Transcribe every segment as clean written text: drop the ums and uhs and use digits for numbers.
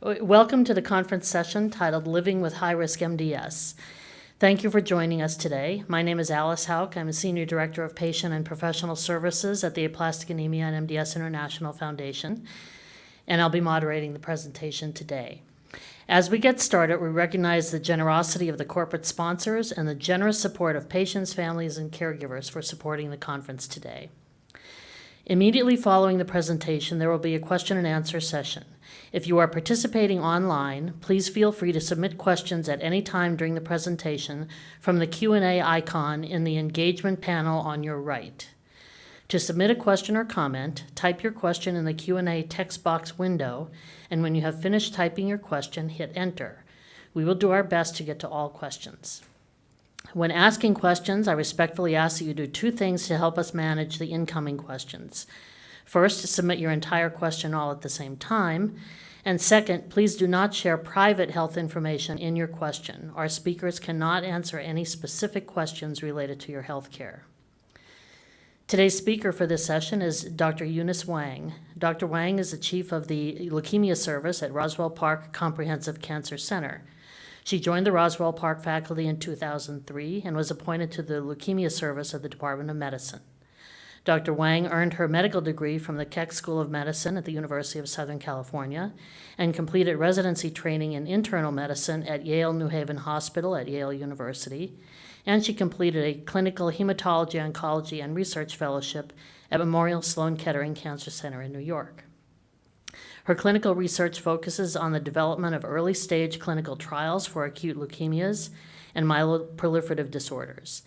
Welcome to the conference session titled Living with High-Risk MDS. Thank you for joining us today. My name is Alice Hauk. I'm a Senior Director of Patient and Professional Services at the Aplastic Anemia and MDS International Foundation, and I'll be moderating the presentation today. As we get started, we recognize the generosity of the corporate sponsors and the generous support of patients, families, and caregivers for supporting the conference today. Immediately following the presentation, there will be a question and answer session. If you are participating online, please feel free to submit questions at any time during the presentation from the Q&A icon in the engagement panel on your right. To submit a question or comment, type your question in the Q&A text box window, and when you have finished typing your question, hit enter. We will do our best to get to all questions. When asking questions, I respectfully ask that you do two things to help us manage the incoming questions. First, submit your entire question all at the same time. And second, please do not share private health information in your question. Our speakers cannot answer any specific questions related to your health care. Today's speaker for this session is Dr. Eunice Wang. Dr. Wang is the chief of the Leukemia Service at Roswell Park Comprehensive Cancer Center. She joined the Roswell Park faculty in 2003 and was appointed to the Leukemia Service of the Department of Medicine. Dr. Wang earned her medical degree from the Keck School of Medicine at the University of Southern California and completed residency training in internal medicine at Yale New Haven Hospital at Yale University, and she completed a clinical hematology, oncology, and research fellowship at Memorial Sloan Kettering Cancer Center in New York. Her clinical research focuses on the development of early-stage clinical trials for acute leukemias and myeloproliferative disorders.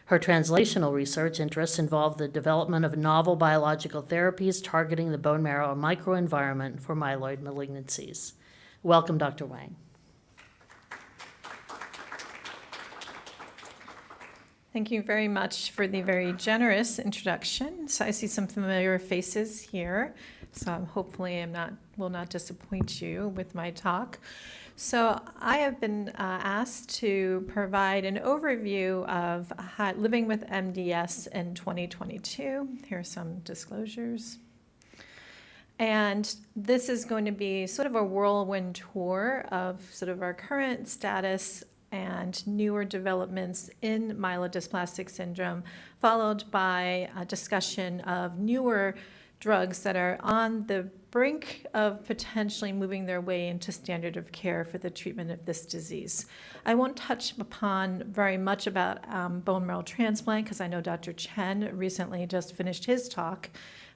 Her translational research interests involve the development of novel biological therapies targeting the bone marrow microenvironment for myeloid malignancies. Welcome, Dr. Wang. Thank you very much for the very generous introduction. So I see some familiar faces here, so hopefully will not disappoint you with my talk. So I have been asked to provide an overview of living with MDS in 2022. Here are some disclosures. And this is going to be sort of a whirlwind tour of sort of our current status and newer developments in myelodysplastic syndrome, followed by a discussion of newer drugs that are on the brink of potentially moving their way into standard of care for the treatment of this disease. I won't touch upon very much about bone marrow transplant because I know Dr. Chen recently just finished his talk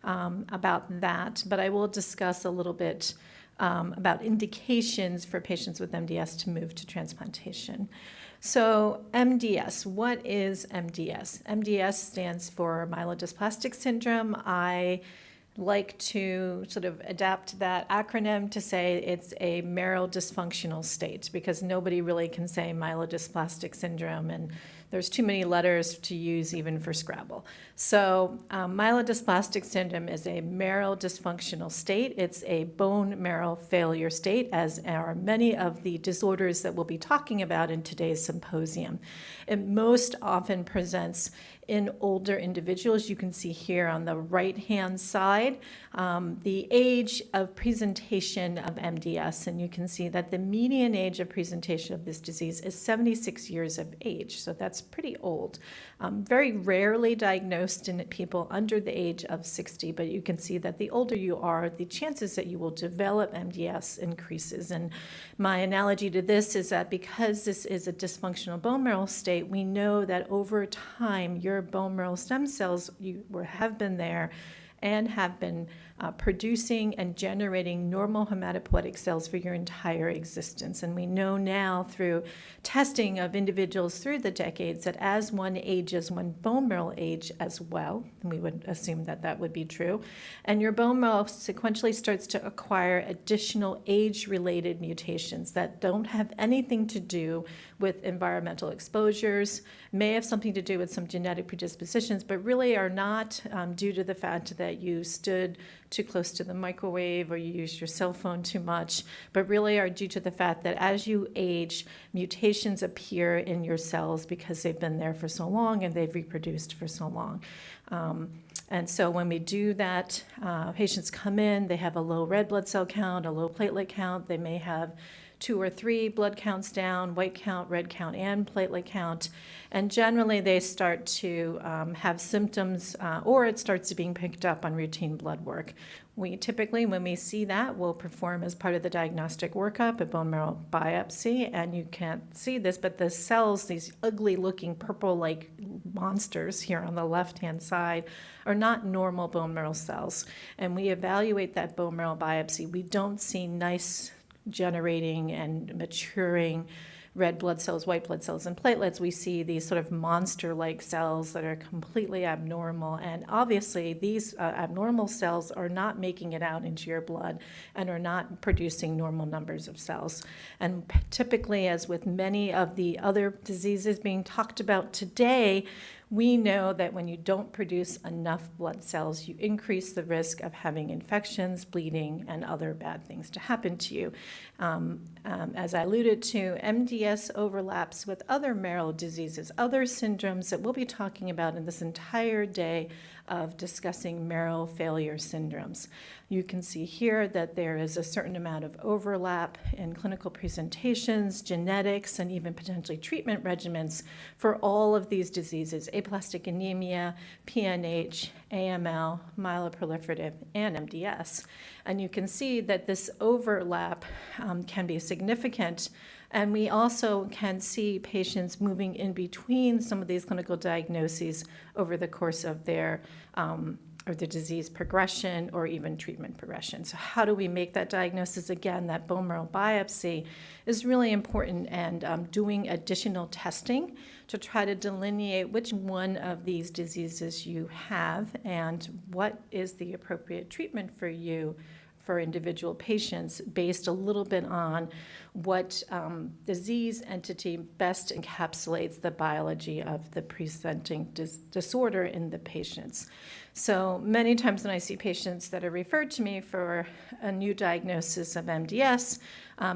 about that, but I will discuss a little bit about indications for patients with MDS to move to transplantation. So MDS, what is MDS? MDS stands for myelodysplastic syndrome. I like to sort of adapt that acronym to say it's a marrow dysfunctional state because nobody really can say myelodysplastic syndrome, and there's too many letters to use even for Scrabble. So myelodysplastic syndrome is a marrow dysfunctional state. It's a bone marrow failure state, as are many of the disorders that we'll be talking about in today's symposium. It most often presents in older individuals. You can see here on the right-hand side the age of presentation of MDS, and you can see that the median age of presentation of this disease is 76 years of age, so that's pretty old. Very rarely diagnosed in people under the age of 60, but you can see that the older you are, the chances that you will develop MDS increases. And my analogy to this is that because this is a dysfunctional bone marrow state, we know that over time your bone marrow stem cells have been there and have been producing and generating normal hematopoietic cells for your entire existence. And we know now through testing of individuals through the decades that as one ages, one bone marrow age as well, and we would assume that that would be true, and your bone marrow sequentially starts to acquire additional age-related mutations that don't have anything to do with environmental exposures, may have something to do with some genetic predispositions, but really are not due to the fact that you stood too close to the microwave or you used your cell phone too much, but really are due to the fact that as you age, mutations appear in your cells because they've been there for so long and they've reproduced for so long. And so when we do that, patients come in, they have a low red blood cell count, a low platelet count. They may have 2 or 3 blood counts down, white count, red count, and platelet count. And generally they start to have symptoms or it starts being picked up on routine blood work. We typically, when we see that, we'll perform as part of the diagnostic workup a bone marrow biopsy, and you can't see this, but the cells, these ugly looking purple-like monsters here on the left-hand side, are not normal bone marrow cells. And we evaluate that bone marrow biopsy. We don't see nice generating and maturing red blood cells, white blood cells, and platelets. We see these sort of monster-like cells that are completely abnormal. And obviously, these abnormal cells are not making it out into your blood and are not producing normal numbers of cells. And typically, as with many of the other diseases being talked about today, we know that when you don't produce enough blood cells, you increase the risk of having infections, bleeding, and other bad things to happen to you. As I alluded to, MDS overlaps with other marrow diseases, other syndromes that we'll be talking about in this entire day of discussing marrow failure syndromes. You can see here that there is a certain amount of overlap in clinical presentations, genetics, and even potentially treatment regimens for all of these diseases: aplastic anemia, PNH, AML, myeloproliferative, and MDS. And you can see that this overlap can be significant. And we also can see patients moving in between some of these clinical diagnoses over the course of their or the disease progression or even treatment progression. So how do we make that diagnosis? Again, that bone marrow biopsy is really important, and doing additional testing to try to delineate which one of these diseases you have and what is the appropriate treatment for you for individual patients based a little bit on what disease entity best encapsulates the biology of the presenting disorder in the patients. So many times when I see patients that are referred to me for a new diagnosis of MDS,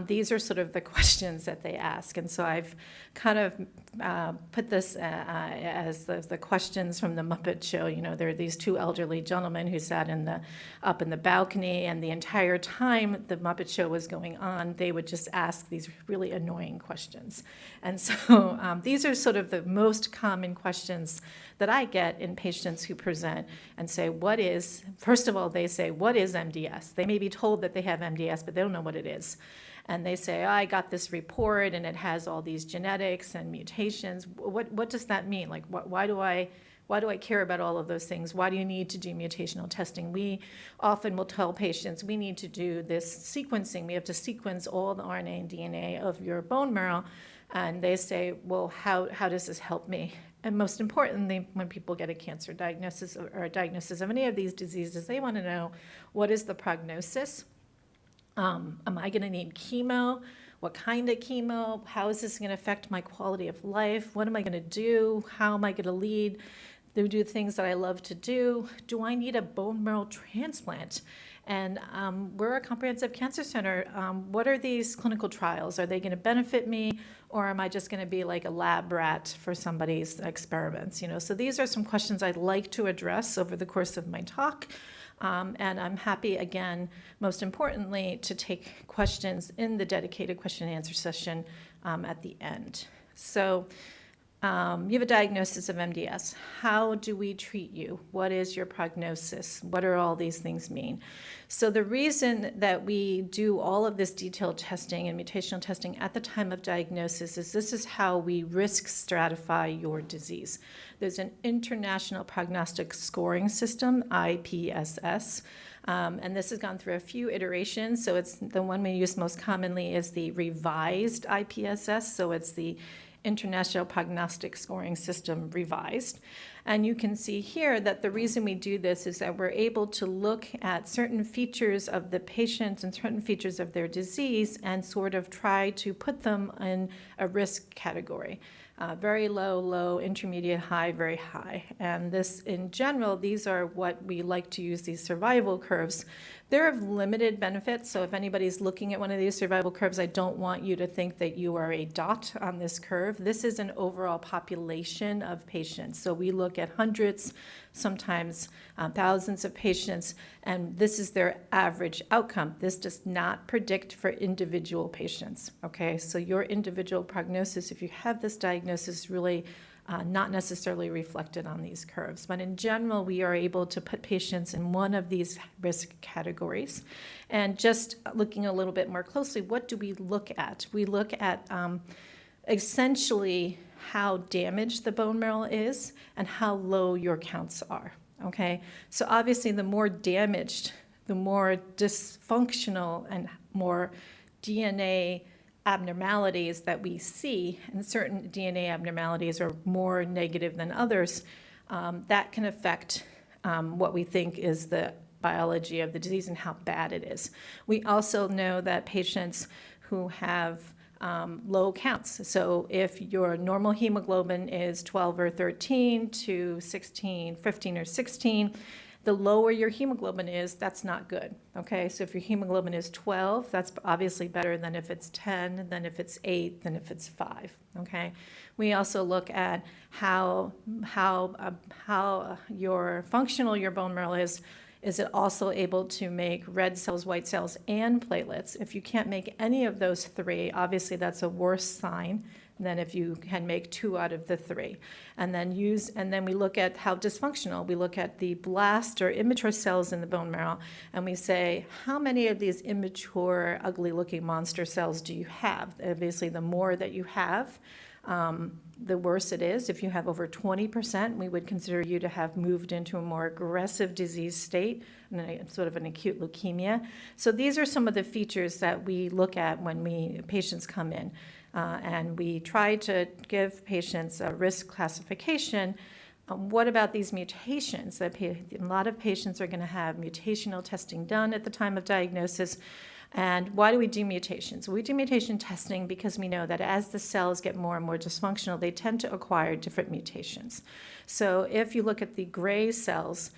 these are sort of the questions that they ask. And so I've kind of put this as the questions from the Muppet Show. You know, there are these 2 elderly gentlemen who sat up in the balcony, and the entire time the Muppet Show was going on, they would just ask these really annoying questions. And so these are sort of the most common questions that I get in patients who present and say, first of all, they say, what is MDS? They may be told that they have MDS, but they don't know what it is. And they say, I got this report and it has all these genetics and mutations. What does that mean? Like, why do I care about all of those things? Why do you need to do mutational testing? We often will tell patients we need to do this sequencing. We have to sequence all the RNA and DNA of your bone marrow. And they say, well, how does this help me? And most importantly, when people get a cancer diagnosis or a diagnosis of any of these diseases, they want to know, what is the prognosis? Am I going to need chemo? What kind of chemo? How is this going to affect my quality of life? What am I going to do? How am I going to lead? Do things that I love to do. Do I need a bone marrow transplant? And we're a comprehensive cancer center. What are these clinical trials? Are they going to benefit me, or am I just going to be like a lab rat for somebody's experiments? You know, so these are some questions I'd like to address over the course of my talk. And I'm happy, again, most importantly, to take questions in the dedicated question and answer session at the end. So you have a diagnosis of MDS. How do we treat you? What is your prognosis? What do all these things mean? So the reason that we do all of this detailed testing and mutational testing at the time of diagnosis is this is how we risk stratify your disease. There's an international prognostic scoring system, IPSS, and this has gone through a few iterations. So it's the one we use most commonly is the revised IPSS. So it's the International Prognostic Scoring System revised. And you can see here that the reason we do this is that we're able to look at certain features of the patient and certain features of their disease and sort of try to put them in a risk category. Very low, low, intermediate, high, very high. And this, in general, these are what we like to use, these survival curves. They're of limited benefit, so if anybody's looking at one of these survival curves, I don't want you to think that you are a dot on this curve. This is an overall population of patients. So we look look at hundreds, sometimes thousands of patients, and this is their average outcome. This does not predict for individual patients, okay? So your individual prognosis, if you have this diagnosis, really not necessarily reflected on these curves. But in general, we are able to put patients in one of these risk categories. And just looking a little bit more closely, what do we look at? We look at essentially how damaged the bone marrow is and how low your counts are, okay? So obviously, the more damaged, the more dysfunctional and more DNA abnormalities that we see, and certain DNA abnormalities are more negative than others, that can affect what we think is the biology of the disease and how bad it is. We also know that patients who have low counts, so if your normal hemoglobin is 12 or 13 to 16, 15 or 16, the lower your hemoglobin is, that's not good, okay? So if your hemoglobin is 12, that's obviously better than if it's 10, than if it's 8, than if it's 5, okay? We also look at how your functional your bone marrow is. Is it also able to make red cells, white cells, and platelets? If you can't make any of those three, obviously that's a worse sign than if you can make 2 out of the 3. And then we look at how dysfunctional. We look at the blast or immature cells in the bone marrow, and we say, how many of these immature, ugly-looking monster cells do you have? Obviously, the more that you have, the worse it is. If you have over 20%, we would consider you to have moved into a more aggressive disease state, sort of an acute leukemia. So these are some of the features that we look at when patients come in. And we try to give patients a risk classification. What about these mutations? A lot of patients are going to have mutational testing done at the time of diagnosis. And why do we do mutations? We do mutation testing because we know that as the cells get more and more dysfunctional, they tend to acquire different mutations. So if you look at the gray cells,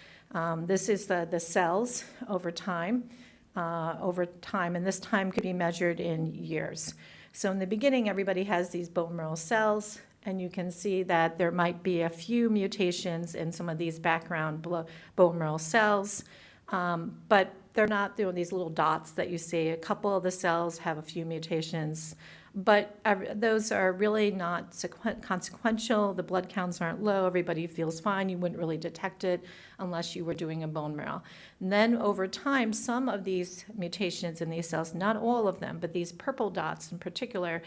this is the cells over time, and this time could be measured in years. So in the beginning, everybody has these bone marrow cells, and you can see that there might be a few mutations in some of these background bone marrow cells, but they're not doing these little dots that you see. A couple of the cells have a few mutations, but those are really not consequential. The blood counts aren't low. Everybody feels fine. You wouldn't really detect it unless you were doing a bone marrow. And then over time, some of these mutations in these cells, not all of them, but these purple dots in particular,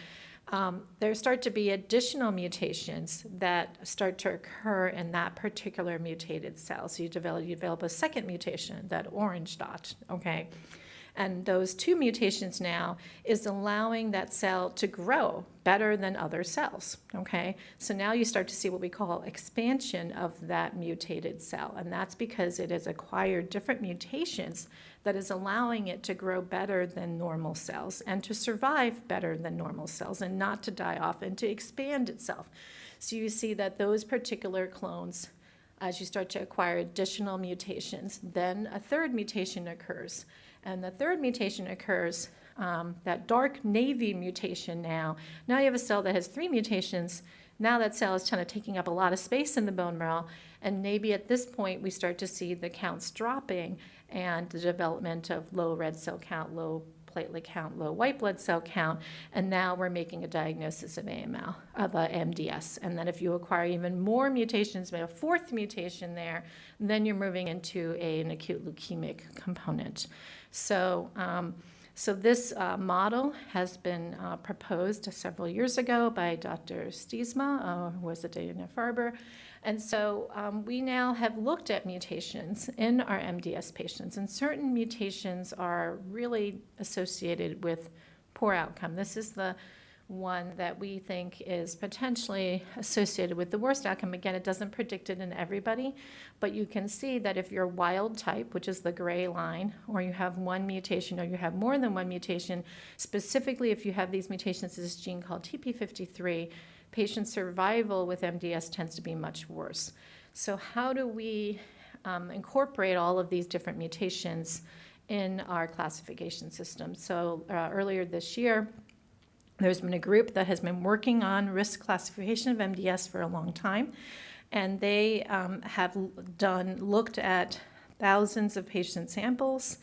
there start to be additional mutations that start to occur in that particular mutated cell. So you develop a second mutation, that orange dot, okay? And those 2 mutations now is allowing that cell to grow better than other cells, okay? So now you start to see what we call expansion of that mutated cell, and that's because it has acquired different mutations that is allowing it to grow better than normal cells and to survive better than normal cells and not to die off and to expand itself. So you see that those particular clones, as you start to acquire additional mutations, then a third mutation occurs. And the third mutation occurs, that dark navy mutation now you have a cell that has 3 mutations. Now that cell is kind of taking up a lot of space in the bone marrow, and maybe at this point we start to see the counts dropping and the development of low red cell count, low platelet count, low white blood cell count, and now we're making a diagnosis of AML, of MDS. And then if you acquire even more mutations, maybe a 4th mutation there, then you're moving into an acute leukemic component. So this model has been proposed several years ago by Dr. Stiesma, who was at Dana-Farber. And so we now have looked at mutations in our MDS patients, and certain mutations are really associated with poor outcome. This is the one that we think is potentially associated with the worst outcome. Again, it doesn't predict it in everybody, but you can see that if you're wild type, which is the gray line, or you have 1 mutation, or you have more than 1 mutation, specifically if you have these mutations, this gene called TP53, patient survival with MDS tends to be much worse. So how do we incorporate all of these different mutations in our classification system? So earlier this year, there's been a group that has been working on risk classification of MDS for a long time, And they have looked at thousands of patient samples.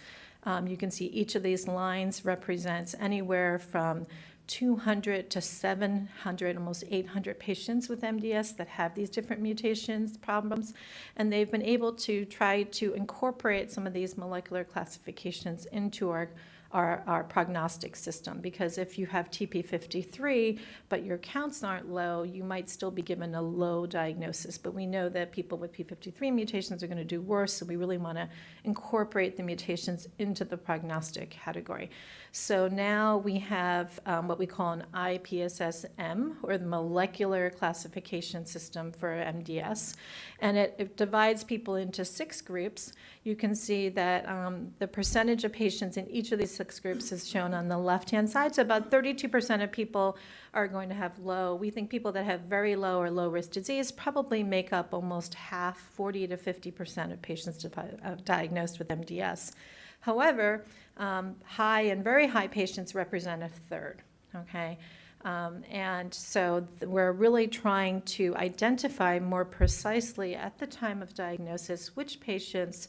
You can see each of these lines represents anywhere from 200 to 700, almost 800 patients with MDS that have these different mutations, problems, and they've been able to try to incorporate some of these molecular classifications into our prognostic system, because if you have TP53 but your counts aren't low, you might still be given a low diagnosis. But we know that people with P53 mutations are going to do worse, so we really want to incorporate the mutations into the prognostic category. So now we have what we call an IPSS-M, or the molecular classification system for MDS, and it divides people into 6 groups. You can see that the percentage of patients in each of these 6 groups is shown on the left-hand side. So about 32% of people are going to have low. We think people that have very low or low-risk disease probably make up almost half, 40 to 50% of patients diagnosed with MDS. However, high and very high patients represent a third, okay? And so we're really trying to identify more precisely at the time of diagnosis which patients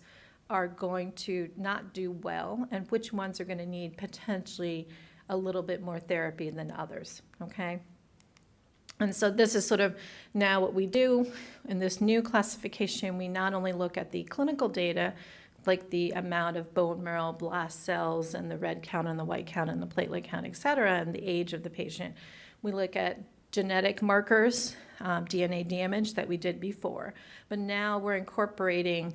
are going to not do well and which ones are going to need potentially a little bit more therapy than others, okay? And so this is sort of now what we do in this new classification. We not only look at the clinical data, like the amount of bone marrow blast cells and the red count and the white count and the platelet count, et cetera, and the age of the patient. We look at genetic markers, DNA damage that we did before, but now we're incorporating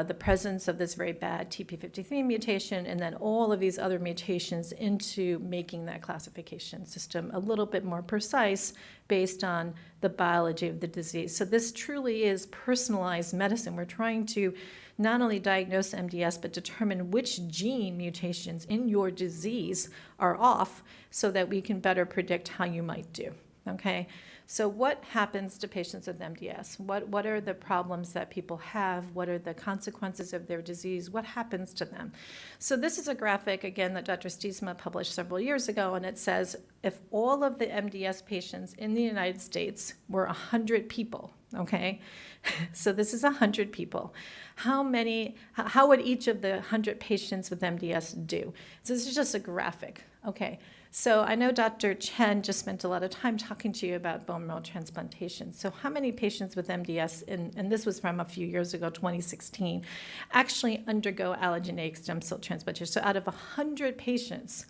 the presence of this very bad TP53 mutation and then all of these other mutations into making that classification system a little bit more precise based on the biology of the disease. So this truly is personalized medicine. We're trying to not only diagnose MDS, but determine which gene mutations in your disease are off so that we can better predict how you might do, okay? So what happens to patients with MDS? What are the problems that people have? What are the consequences of their disease? What happens to them? So this is a graphic, again, that Dr. Stiesma published several years ago, and it says if all of the MDS patients in the United States were 100 people, okay? So this is 100 people. How would each of the 100 patients with MDS do? So this is just a graphic, okay? So I know Dr. Chen just spent a lot of time talking to you about bone marrow transplantation. So how many patients with MDS, and this was from a few years ago, 2016, actually undergo allogeneic stem cell transplantation? So out of 100 patients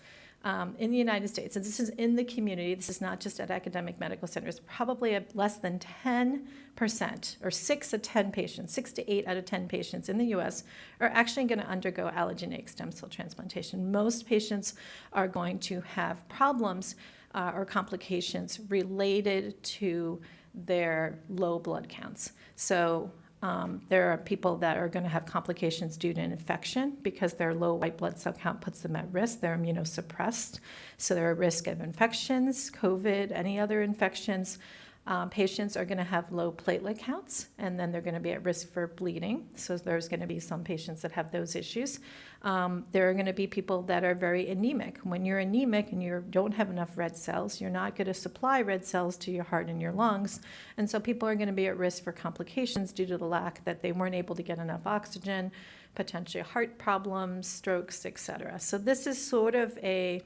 in the United States, and this is in the community, this is not just at academic medical centers, probably less than 10%, or 6 to 10 patients, 6 to 8 out of 10 patients in the US are actually going to undergo allogeneic stem cell transplantation. Most patients are going to have problems or complications related to their low blood counts. So there are people that are going to have complications due to an infection because their low white blood cell count puts them at risk. They're immunosuppressed, so they're at risk of infections, COVID, any other infections. Patients are going to have low platelet counts, and then they're going to be at risk for bleeding. So there's going to be some patients that have those issues. There are going to be people that are very anemic. When you're anemic and you don't have enough red cells, you're not going to supply red cells to your heart and your lungs. And so people are going to be at risk for complications due to the lack that they weren't able to get enough oxygen, potentially heart problems, strokes, et cetera. So this is sort of a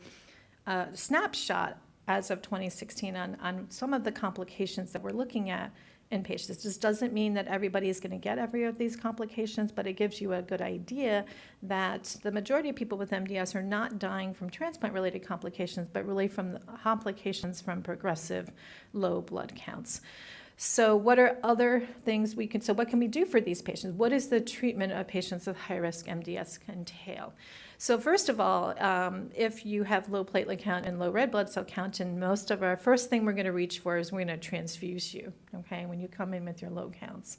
snapshot as of 2016 on some of the complications that we're looking at in patients. This doesn't mean that everybody is going to get every of these complications, but it gives you a good idea that the majority of people with MDS are not dying from transplant-related complications, but really from the complications from progressive low blood counts. So what are other things so what can we do for these patients? What is the treatment of patients with high-risk MDS entail? So first of all, if you have low platelet count and low red blood cell count, and most of our first thing we're going to reach for is we're going to transfuse you, okay, when you come in with your low counts.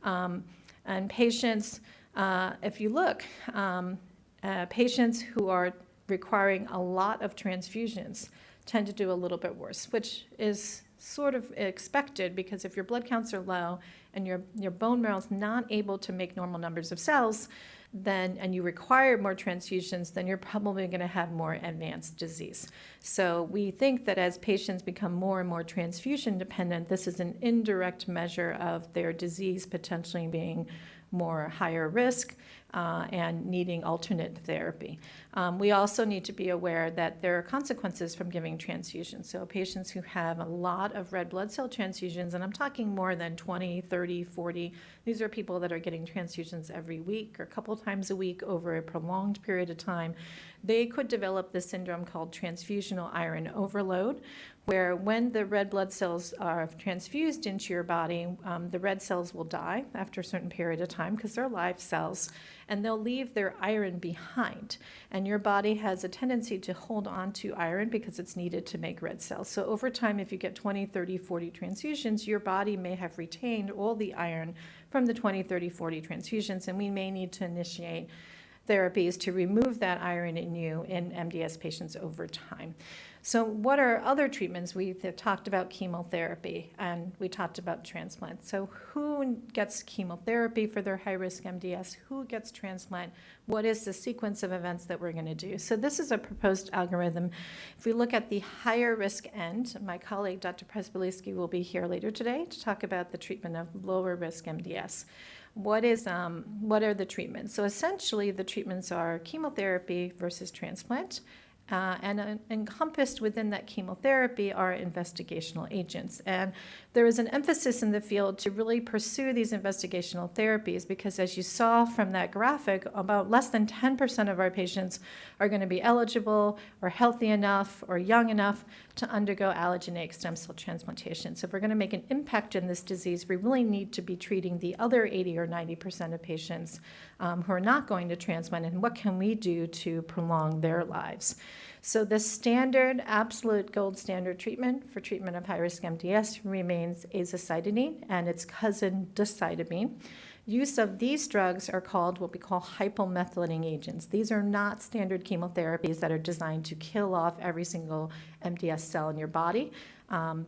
And patients, if you look, patients who are requiring a lot of transfusions tend to do a little bit worse, which is sort of expected because if your blood counts are low and your bone marrow is not able to make normal numbers of cells, then, and you require more transfusions, then you're probably going to have more advanced disease. So we think that as patients become more and more transfusion dependent, this is an indirect measure of their disease potentially being more higher risk and needing alternate therapy. We also need to be aware that there are consequences from giving transfusions. So patients who have a lot of red blood cell transfusions, and I'm talking more than 20, 30, 40, these are people that are getting transfusions every week or a couple times a week over a prolonged period of time. They could develop this syndrome called transfusional iron overload, where when the red blood cells are transfused into your body, the red cells will die after a certain period of time because they're live cells, and they'll leave their iron behind. And your body has a tendency to hold on to iron because it's needed to make red cells. So over time, if you get 20, 30, 40 transfusions, your body may have retained all the iron from the 20, 30, 40 transfusions, and we may need to initiate therapies to remove that iron in you in MDS patients over time. So what are other treatments? We talked about chemotherapy and we talked about transplant. So who gets chemotherapy for their high-risk MDS? Who gets transplant? What is the sequence of events that we're going to do? So this is a proposed algorithm. If we look at the higher risk end, my colleague Dr. Presbyliski will be here later today to talk about the treatment of lower risk MDS. What are the treatments? So essentially the treatments are chemotherapy versus transplant. And encompassed within that chemotherapy are investigational agents. And there is an emphasis in the field to really pursue these investigational therapies because, as you saw from that graphic, about less than 10% of our patients are going to be eligible or healthy enough or young enough to undergo allogeneic stem cell transplantation. So if we're going to make an impact in this disease, we really need to be treating the other 80 or 90% of patients who are not going to transplant, and what can we do to prolong their lives. So the standard, absolute gold standard treatment for treatment of high-risk MDS remains azacitidine and its cousin decitabine. Use of these drugs are called what we call hypomethylating agents. These are not standard chemotherapies that are designed to kill off every single MDS cell in your body.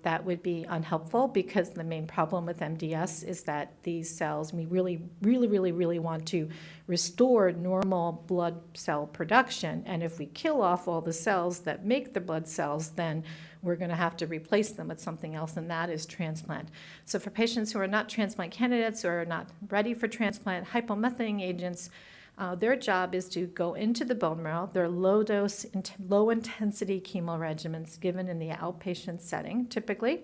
That would be unhelpful because the main problem with MDS is that these cells, we really want to restore normal blood cell production. And if we kill off all the cells that make the blood cells, then we're going to have to replace them with something else, and that is transplant. So for patients who are not transplant candidates or are not ready for transplant, hypomethylating agents, their job is to go into the bone marrow. They're low-dose, low-intensity chemo regimens given in the outpatient setting, typically.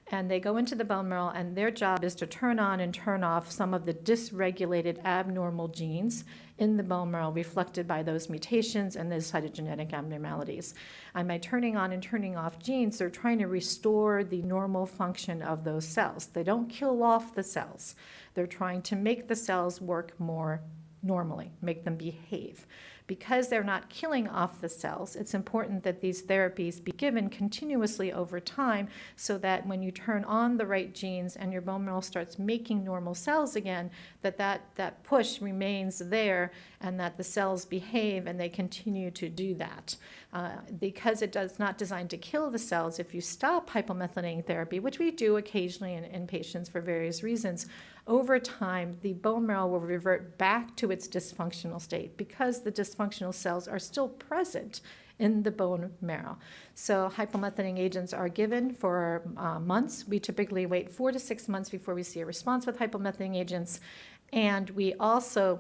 And they go into the bone marrow, and their job is to turn on and turn off some of the dysregulated abnormal genes in the bone marrow reflected by those mutations and those cytogenetic abnormalities. And by turning on and turning off genes, they're trying to restore the normal function of those cells. They don't kill off the cells. They're trying to make the cells work more normally, make them behave. Because they're not killing off the cells, it's important that these therapies be given continuously over time so that when you turn on the right genes and your bone marrow starts making normal cells again, that push remains there and that the cells behave and they continue to do that. Because it does not designed to kill the cells, if you stop hypomethylating therapy, which we do occasionally in patients for various reasons, over time, the bone marrow will revert back to its dysfunctional state because the dysfunctional cells are still present in the bone marrow. So hypomethylating agents are given for months. We typically wait 4 to 6 months before we see a response with hypomethylating agents. And we also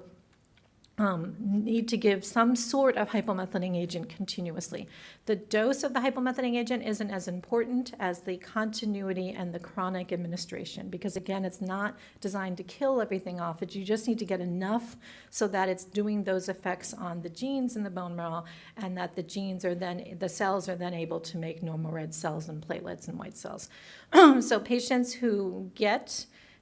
need to give some sort of hypomethylating agent continuously. The dose of the hypomethylating agent isn't as important as the continuity and the chronic administration because, again, it's not designed to kill everything off. You just need to get enough so that it's doing those effects on the genes in the bone marrow and that the cells are then able to make normal red cells and platelets and white cells. So patients who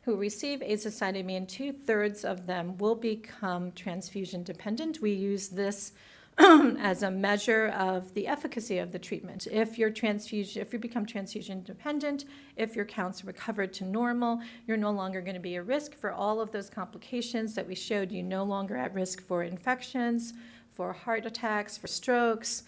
receive azacitidine, 2/3 of them will become transfusion dependent. We use this as a measure of the efficacy of the treatment. If you become transfusion dependent, if your counts recovered to normal, you're no longer going to be at risk for all of those complications that we showed you, no longer at risk for infections, for heart attacks, for strokes,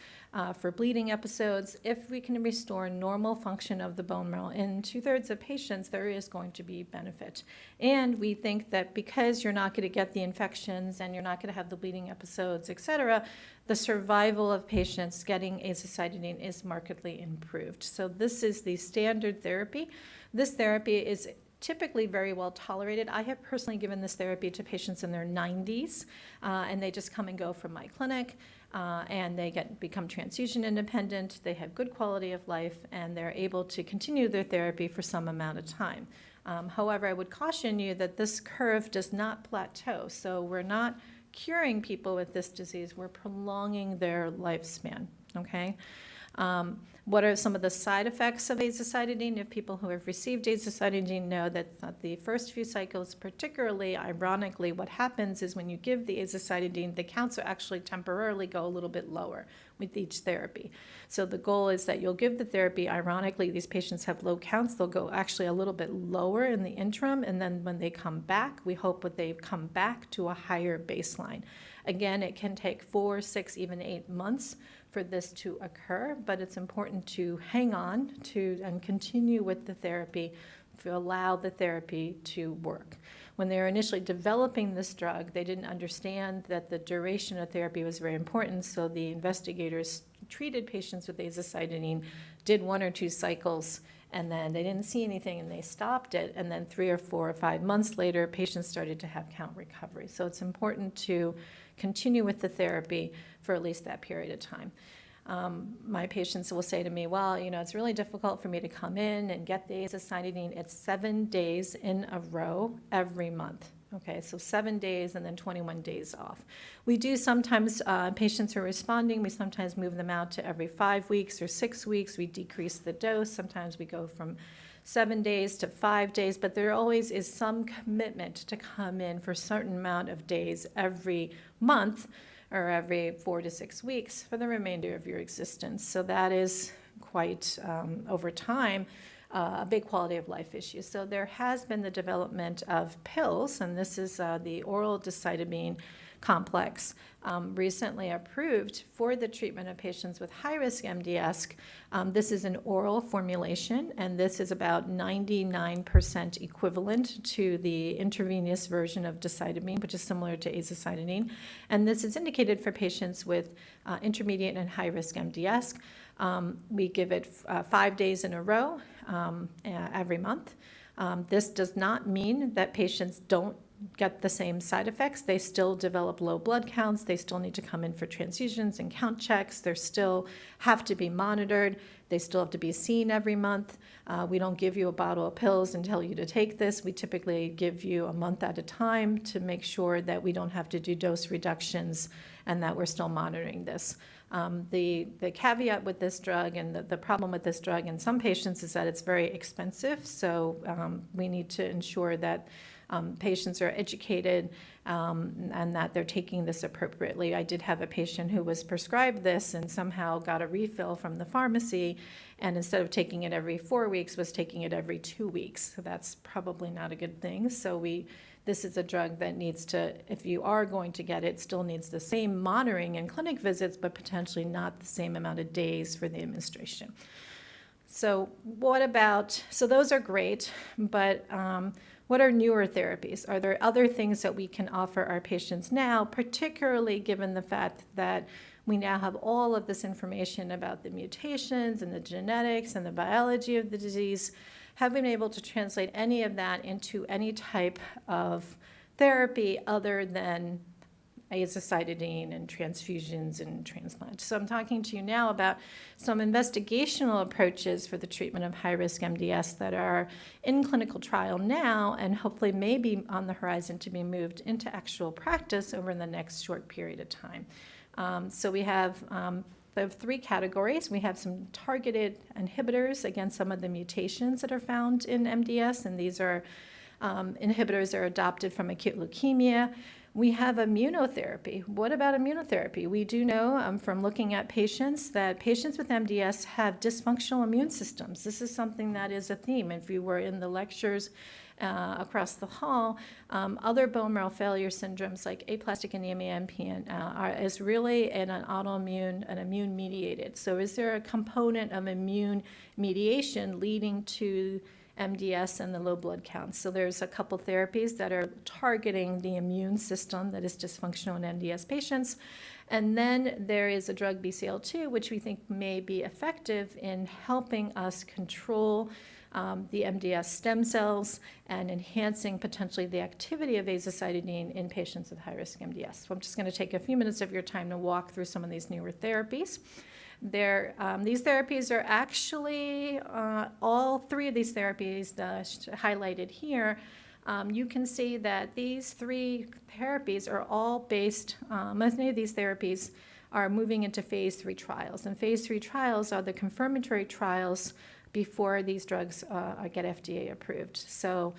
for bleeding episodes. If we can restore normal function of the bone marrow in 2/3 of patients, there is going to be benefit. And we think that because you're not going to get the infections and you're not going to have the bleeding episodes, et cetera, the survival of patients getting azacitidine is markedly improved. So this is the standard therapy. This therapy is typically very well tolerated. I have personally given this therapy to patients in their 90s, and they just come and go from my clinic, and they become transfusion independent, they have good quality of life, and they're able to continue their therapy for some amount of time. However, I would caution you that this curve does not plateau, so we're not curing people with this disease, we're prolonging their lifespan, okay? What are some of the side effects of azacitidine? If people who have received azacitidine know that the first few cycles, particularly ironically, what happens is when you give the azacitidine, the counts will actually temporarily go a little bit lower with each therapy. So the goal is that you'll give the therapy, ironically, these patients have low counts, they'll go actually a little bit lower in the interim, and then when they come back, we hope that they come back to a higher baseline. Again, it can take 4, 6, even 8 months for this to occur, but it's important to hang on to and continue with the therapy to allow the therapy to work. When they were initially developing this drug, they didn't understand that the duration of therapy was very important, so the investigators treated patients with azacitidine, did 1 or 2 cycles, and then they didn't see anything and they stopped it, and then 3 or 4 or 5 months later, patients started to have count recovery. So it's important to continue with the therapy for at least that period of time. My patients will say to me, well, it's really difficult for me to come in and get the azacitidine. It's 7 days in a row every month. Okay, so 7 days and then 21 days off. We do sometimes, patients who are responding, we sometimes move them out to every 5 weeks or 6 weeks. We decrease the dose. Sometimes we go from 7 days to 5 days, but there always is some commitment to come in for a certain amount of days every month or every 4 to 6 weeks for the remainder of your existence. So that is quite, over time, a big quality of life issue. So there has been the development of pills, and this is the oral decitabine complex, recently approved for the treatment of patients with high-risk MDS. This is an oral formulation, and this is about 99% equivalent to the intravenous version of decitabine, which is similar to azacitidine. And this is indicated for patients with intermediate and high-risk MDS. We give it 5 days in a row every month. This does not mean that patients don't get the same side effects. They still develop low blood counts. They still need to come in for transfusions and count checks. They still have to be monitored. They still have to be seen every month. We don't give you a bottle of pills and tell you to take this. We typically give you a month at a time to make sure that we don't have to do dose reductions and that we're still monitoring this. The caveat with this drug and the problem with this drug in some patients is that it's very expensive. So we need to ensure that patients are educated and that they're taking this appropriately. I did have a patient who was prescribed this and somehow got a refill from the pharmacy, and instead of taking it every 4 weeks, was taking it every 2 weeks. So that's probably not a good thing. So this is a drug that needs to, if you are going to get it, still needs the same monitoring and clinic visits, but potentially not the same amount of days for the administration. So so those are great, but what are newer therapies? Are there other things that we can offer our patients now, particularly given the fact that we now have all of this information about the mutations and the genetics and the biology of the disease? Have we been able to translate any of that into any type of therapy other than azacitidine and transfusions and transplants? So I'm talking to you now about some investigational approaches for the treatment of high-risk MDS that are in clinical trial now and hopefully may be on the horizon to be moved into actual practice over the next short period of time. So we have 3 categories. We have some targeted inhibitors against some of the mutations that are found in MDS, and these are inhibitors that are adopted from acute leukemia. We have immunotherapy. What about immunotherapy? We do know from looking at patients that patients with MDS have dysfunctional immune systems. This is something that is a theme. If you were in the lectures across the hall, other bone marrow failure syndromes like aplastic anemia, MPN, is really an immune mediated. So is there a component of immune mediation leading to MDS and the low blood counts? So there's a couple therapies that are targeting the immune system that is dysfunctional in MDS patients. And then there is a drug BCL2, which we think may be effective in helping us control the MDS stem cells and enhancing potentially the activity of azacitidine in patients with high-risk MDS. So I'm just going to take a few minutes of your time to walk through some of these newer therapies. These therapies are actually, all three of these therapies highlighted here. You can see that these three therapies are all based, many of these therapies are moving into phase 3 trials. And phase 3 trials are the confirmatory trials before these drugs get FDA approved. So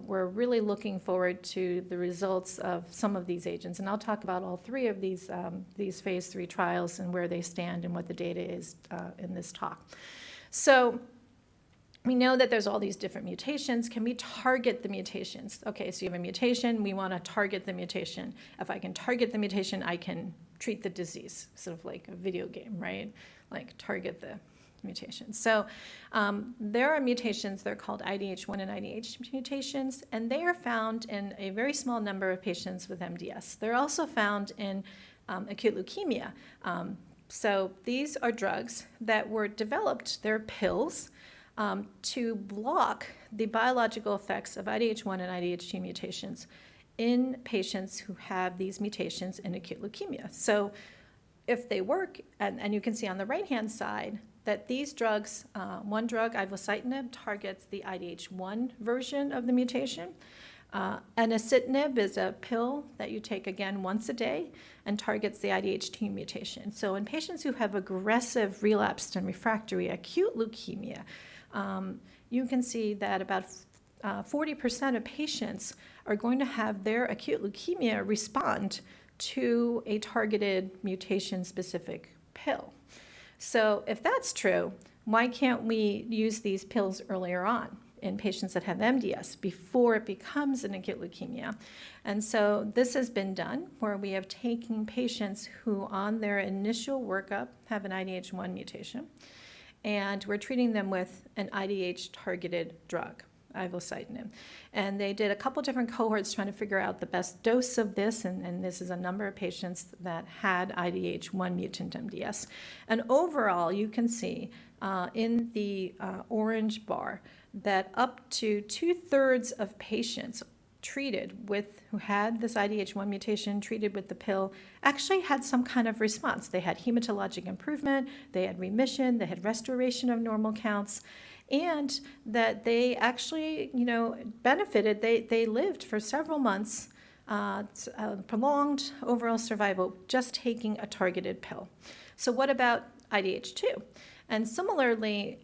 we're really looking forward to the results of some of these agents. And I'll talk about all three of these phase 3 trials and where they stand and what the data is in this talk. So we know that there's all these different mutations. Can we target the mutations? Okay, so you have a mutation. We want to target the mutation. If I can target the mutation, I can treat the disease, sort of like a video game, right? Like target the mutations. So there are mutations, they're called IDH1 and IDH mutations, and they are found in a very small number of patients with MDS. They're also found in acute leukemia. So these are drugs that were developed, they're pills, to block the biological effects of IDH1 and IDH2 mutations in patients who have these mutations in acute leukemia. So if they work, and you can see on the right-hand side that these drugs, one drug, ivosidenib, targets the IDH1 version of the mutation. Enasidenib is a pill that you take again once a day and targets the IDH2 mutation. So in patients who have aggressive relapsed and refractory acute leukemia, you can see that about 40% of patients are going to have their acute leukemia respond to a targeted mutation-specific pill. So if that's true, why can't we use these pills earlier on in patients that have MDS before it becomes an acute leukemia? And so this has been done where we have taken patients who on their initial workup have an IDH1 mutation, and we're treating them with an IDH-targeted drug, ivosidenib. And they did a couple different cohorts trying to figure out the best dose of this, and this is a number of patients that had IDH1 mutant MDS. And overall, you can see in the orange bar that up to 2/3 of patients treated with, who had this IDH1 mutation, treated with the pill, actually had some kind of response. They had hematologic improvement, they had remission, they had restoration of normal counts, and that they actually, benefited. They lived for several months, prolonged overall survival, just taking a targeted pill. So what about IDH2? And similarly,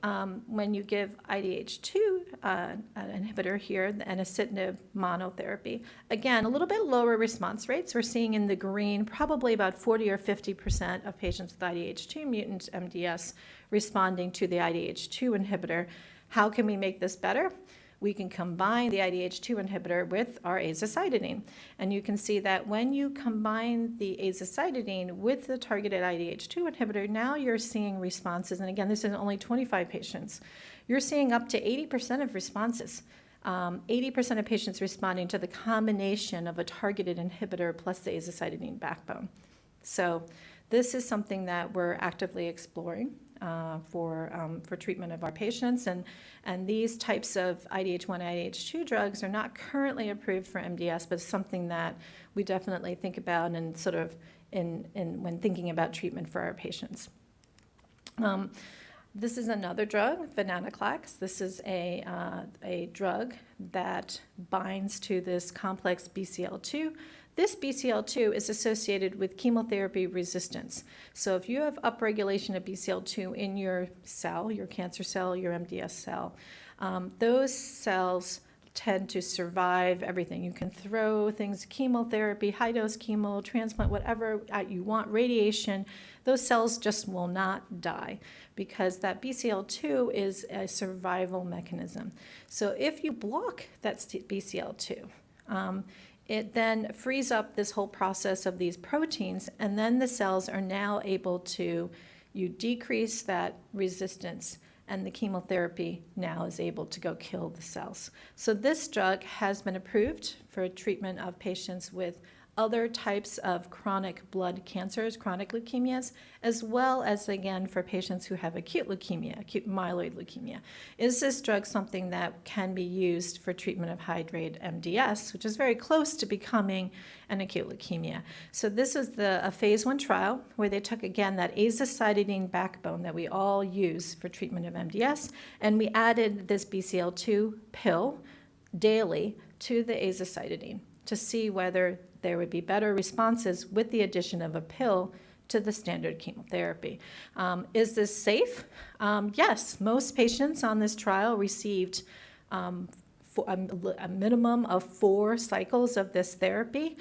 when you give IDH2 an inhibitor here, the enasidenib monotherapy, again, a little bit lower response rates. We're seeing in the green probably about 40 or 50% of patients with IDH2 mutant MDS responding to the IDH2 inhibitor. How can we make this better? We can combine the IDH2 inhibitor with our azacitidine. And you can see that when you combine the azacitidine with the targeted IDH2 inhibitor, now you're seeing responses. And again, this is only 25 patients. You're seeing up to 80% of responses. 80% of patients responding to the combination of a targeted inhibitor plus the azacitidine backbone. So this is something that we're actively exploring for treatment of our patients. And these types of IDH1, IDH2 drugs are not currently approved for MDS, but it's something that we definitely think about and sort of when thinking about treatment for our patients. This is another drug, venetoclax. This is a drug that binds to this complex BCL2. This BCL2 is associated with chemotherapy resistance. So if you have upregulation of BCL2 in your cell, your cancer cell, your MDS cell, those cells tend to survive everything. You can throw things, chemotherapy, high-dose chemo, transplant, whatever you want, radiation. those cells just will not die because that BCL2 is a survival mechanism. So if you block that BCL2, it then frees up this whole process of these proteins, and then the cells are now able to, you decrease that resistance, and the chemotherapy now is able to go kill the cells. So this drug has been approved for treatment of patients with other types of chronic blood cancers, chronic leukemias, as well as, again, for patients who have acute leukemia, acute myeloid leukemia. Is this drug something that can be used for treatment of high-grade MDS, which is very close to becoming an acute leukemia? So this is a phase 1 trial where they took, again, that azacitidine backbone that we all use for treatment of MDS, and we added this BCL2 pill daily to the azacitidine to see whether there would be better responses with the addition of a pill to the standard chemotherapy. Is this safe? Yes, most patients on this trial received a minimum of 4 cycles of this therapy.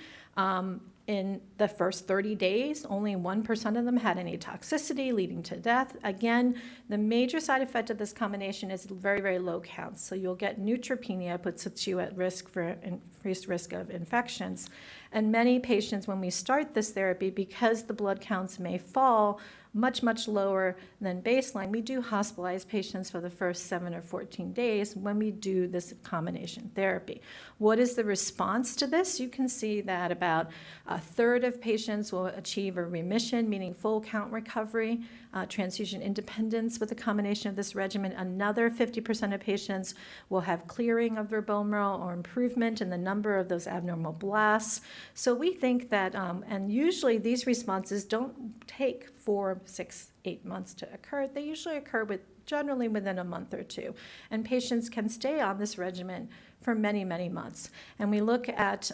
In the first 30 days, only 1% of them had any toxicity leading to death. Again, the major side effect of this combination is very, very low counts. So you'll get neutropenia, puts you at risk for increased risk of infections. And many patients, when we start this therapy, because the blood counts may fall much, much lower than baseline, we do hospitalize patients for the first 7 or 14 days when we do this combination therapy. What is the response to this? You can see that about a third of patients will achieve a remission, meaning full count recovery, transfusion independence with a combination of this regimen. Another 50% of patients will have clearing of their bone marrow or improvement in the number of those abnormal blasts. So we think that, and usually these responses don't take 4, 6, 8 months to occur. They usually occur generally within a month or 2. And patients can stay on this regimen for many, many months. And we look at,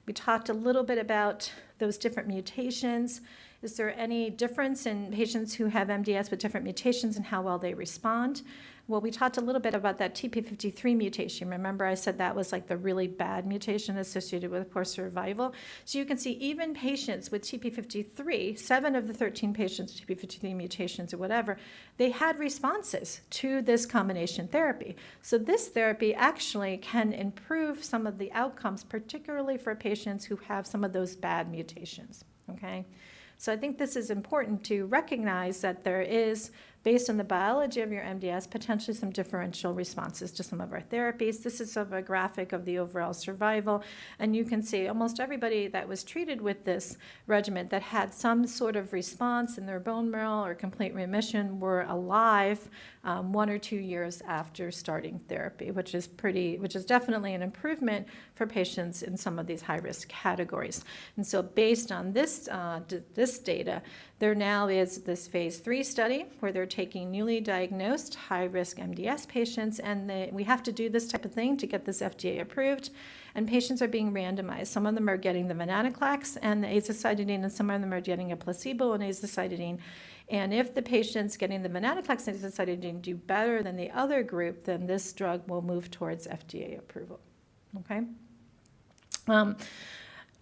we talked a little bit about those different mutations. Is there any difference in patients who have MDS with different mutations and how well they respond? Well, we talked a little bit about that TP53 mutation. Remember, I said that was like the really bad mutation associated with poor survival. So you can see even patients with TP53, 7 of the 13 patients with TP53 mutations or whatever, they had responses to this combination therapy. So this therapy actually can improve some of the outcomes, particularly for patients who have some of those bad mutations, okay? So I think this is important to recognize that there is, based on the biology of your MDS, potentially some differential responses to some of our therapies. This is sort of a graphic of the overall survival, and you can see almost everybody that was treated with this regimen that had some sort of response in their bone marrow or complete remission were alive 1 or 2 years after starting therapy, which is definitely an improvement for patients in some of these high-risk categories. And so based on this data, there now is this phase 3 study where they're taking newly diagnosed high-risk MDS patients, and we have to do this type of thing to get this FDA approved, and patients are being randomized. Some of them are getting the venetoclax and the azacitidine, and some of them are getting a placebo and azacitidine. And if the patients getting the venetoclax and azacitidine do better than the other group, then this drug will move towards FDA approval, okay?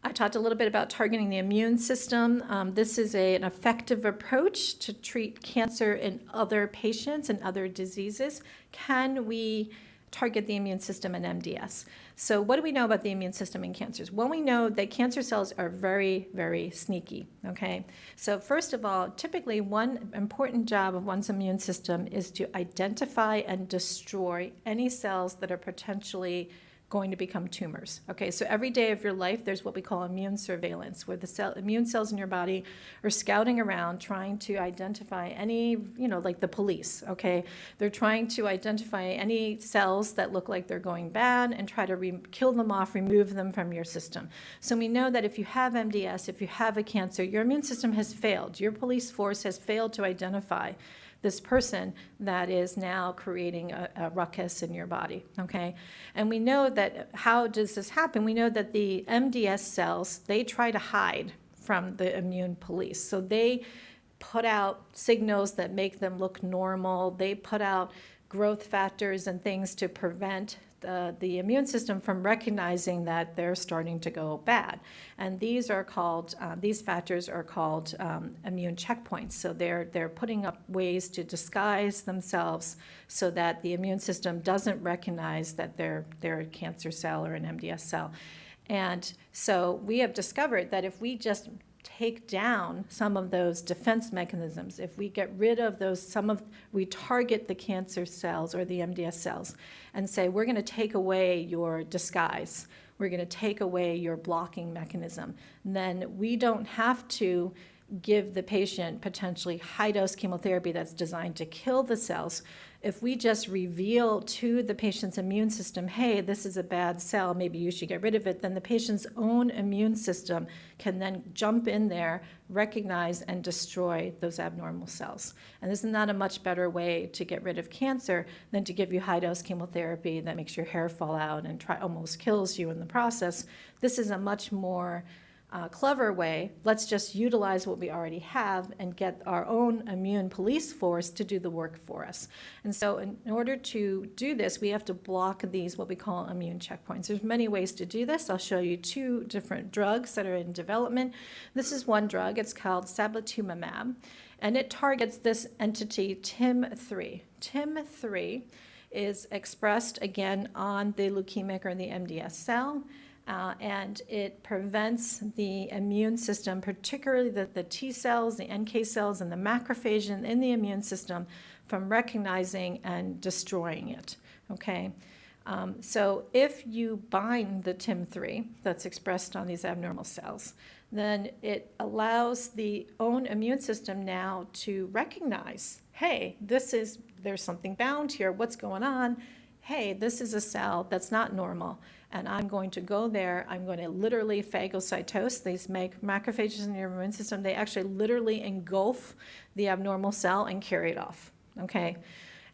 I talked a little bit about targeting the immune system. This is an effective approach to treat cancer in other patients and other diseases. Can we target the immune system in MDS? So what do we know about the immune system in cancers? Well, we know that cancer cells are very, very sneaky, okay? So first of all, typically one important job of one's immune system is to identify and destroy any cells that are potentially going to become tumors. Okay, so every day of your life, there's what we call immune surveillance, where the immune cells in your body are scouting around trying to identify any, like the police, okay? They're trying to identify any cells that look like they're going bad and try to kill them off, remove them from your system. So we know that if you have MDS, if you have a cancer, your immune system has failed. Your police force has failed to identify this person that is now creating a ruckus in your body, okay? And we know that, how does this happen? We know that the MDS cells, they try to hide from the immune police. So they put out signals that make them look normal. They put out growth factors and things to prevent the immune system from recognizing that they're starting to go bad. And these are called, these factors are called immune checkpoints. So they're putting up ways to disguise themselves so that the immune system doesn't recognize that they're a cancer cell or an MDS cell. And so we have discovered that if we just take down some of those defense mechanisms, if we get rid of those, we target the cancer cells or the MDS cells and say, we're going to take away your disguise, we're going to take away your blocking mechanism, then we don't have to give the patient potentially high-dose chemotherapy that's designed to kill the cells. If we just reveal to the patient's immune system, hey, this is a bad cell, maybe you should get rid of it, then the patient's own immune system can then jump in there, recognize, and destroy those abnormal cells. And this is not a much better way to get rid of cancer than to give you high-dose chemotherapy that makes your hair fall out and almost kills you in the process. This is a much more clever way. Let's just utilize what we already have and get our own immune police force to do the work for us. And so in order to do this, we have to block these, what we call immune checkpoints. There's many ways to do this. I'll show you two different drugs that are in development. This is one drug. It's called sablutumab, and it targets this entity TIM3. TIM3 is expressed, again, on the leukemic or the MDS cell. And it prevents the immune system, particularly the T cells, the NK cells, and the macrophage in the immune system from recognizing and destroying it, okay? So if you bind the TIM3 that's expressed on these abnormal cells, then it allows the own immune system now to recognize, hey, there's something bound here, what's going on? Hey, this is a cell that's not normal, and I'm going to go there, I'm going to literally phagocytose, these macrophages in your immune system, they actually literally engulf the abnormal cell and carry it off, okay?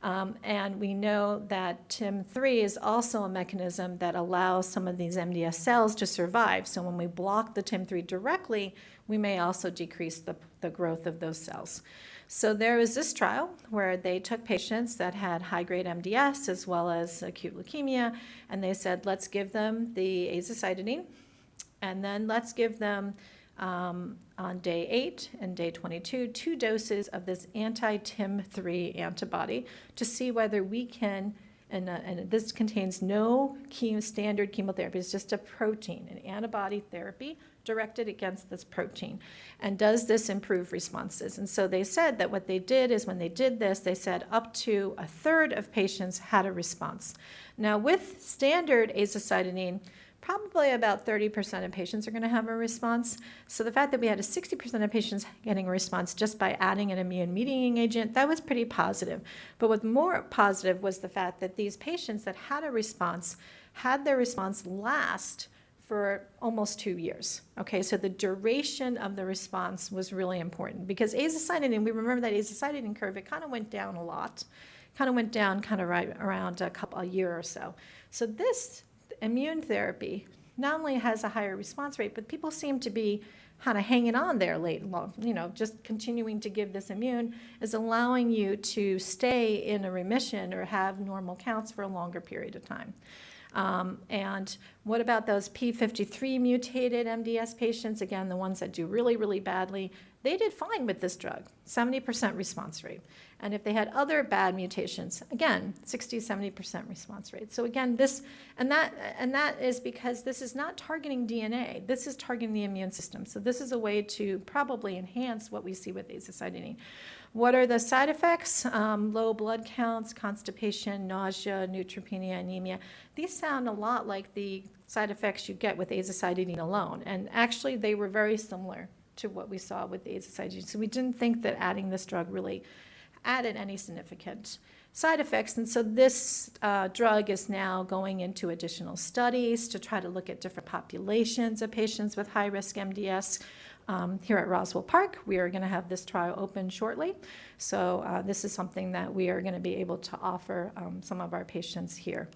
And we know that TIM3 is also a mechanism that allows some of these MDS cells to survive. So when we block the TIM3 directly, we may also decrease the growth of those cells. So there was this trial where they took patients that had high-grade MDS as well as acute leukemia, and they said, let's give them the azacitidine, and then let's give them on day 8 and day 22, 2 doses of this anti-TIM3 antibody to see whether we can, and this contains no standard chemotherapy, it's just a protein, an antibody therapy directed against this protein. And does this improve responses? And so they said that what they did is when they did this, they said up to a third of patients had a response. Now with standard azacitidine, probably about 30% of patients are going to have a response. So the fact that we had a 60% of patients getting a response just by adding an immune-mediating agent, that was pretty positive. But what's more positive was the fact that these patients that had a response had their response last for almost 2 years. Okay, so the duration of the response was really important because azacitidine, we remember that azacitidine curve, it kind of went down a lot, right around a year or so. So this immune therapy not only has a higher response rate, but people seem to be kind of hanging on there just continuing to give this immune is allowing you to stay in a remission or have normal counts for a longer period of time. And what about those P53 mutated MDS patients? Again, the ones that do really, really badly, they did fine with this drug, 70% response rate. And if they had other bad mutations, again, 60, 70% response rate. So again, that is because this is not targeting DNA, this is targeting the immune system. So this is a way to probably enhance what we see with azacitidine. What are the side effects? Low blood counts, constipation, nausea, neutropenia, anemia. These sound a lot like the side effects you get with azacitidine alone. And actually, they were very similar to what we saw with the azacitidine. So we didn't think that adding this drug really added any significant side effects. And so this drug is now going into additional studies to try to look at different populations of patients with high-risk MDS. Here at Roswell Park, we are going to have this trial open shortly. So this is something that we are going to be able to offer some of our patients here.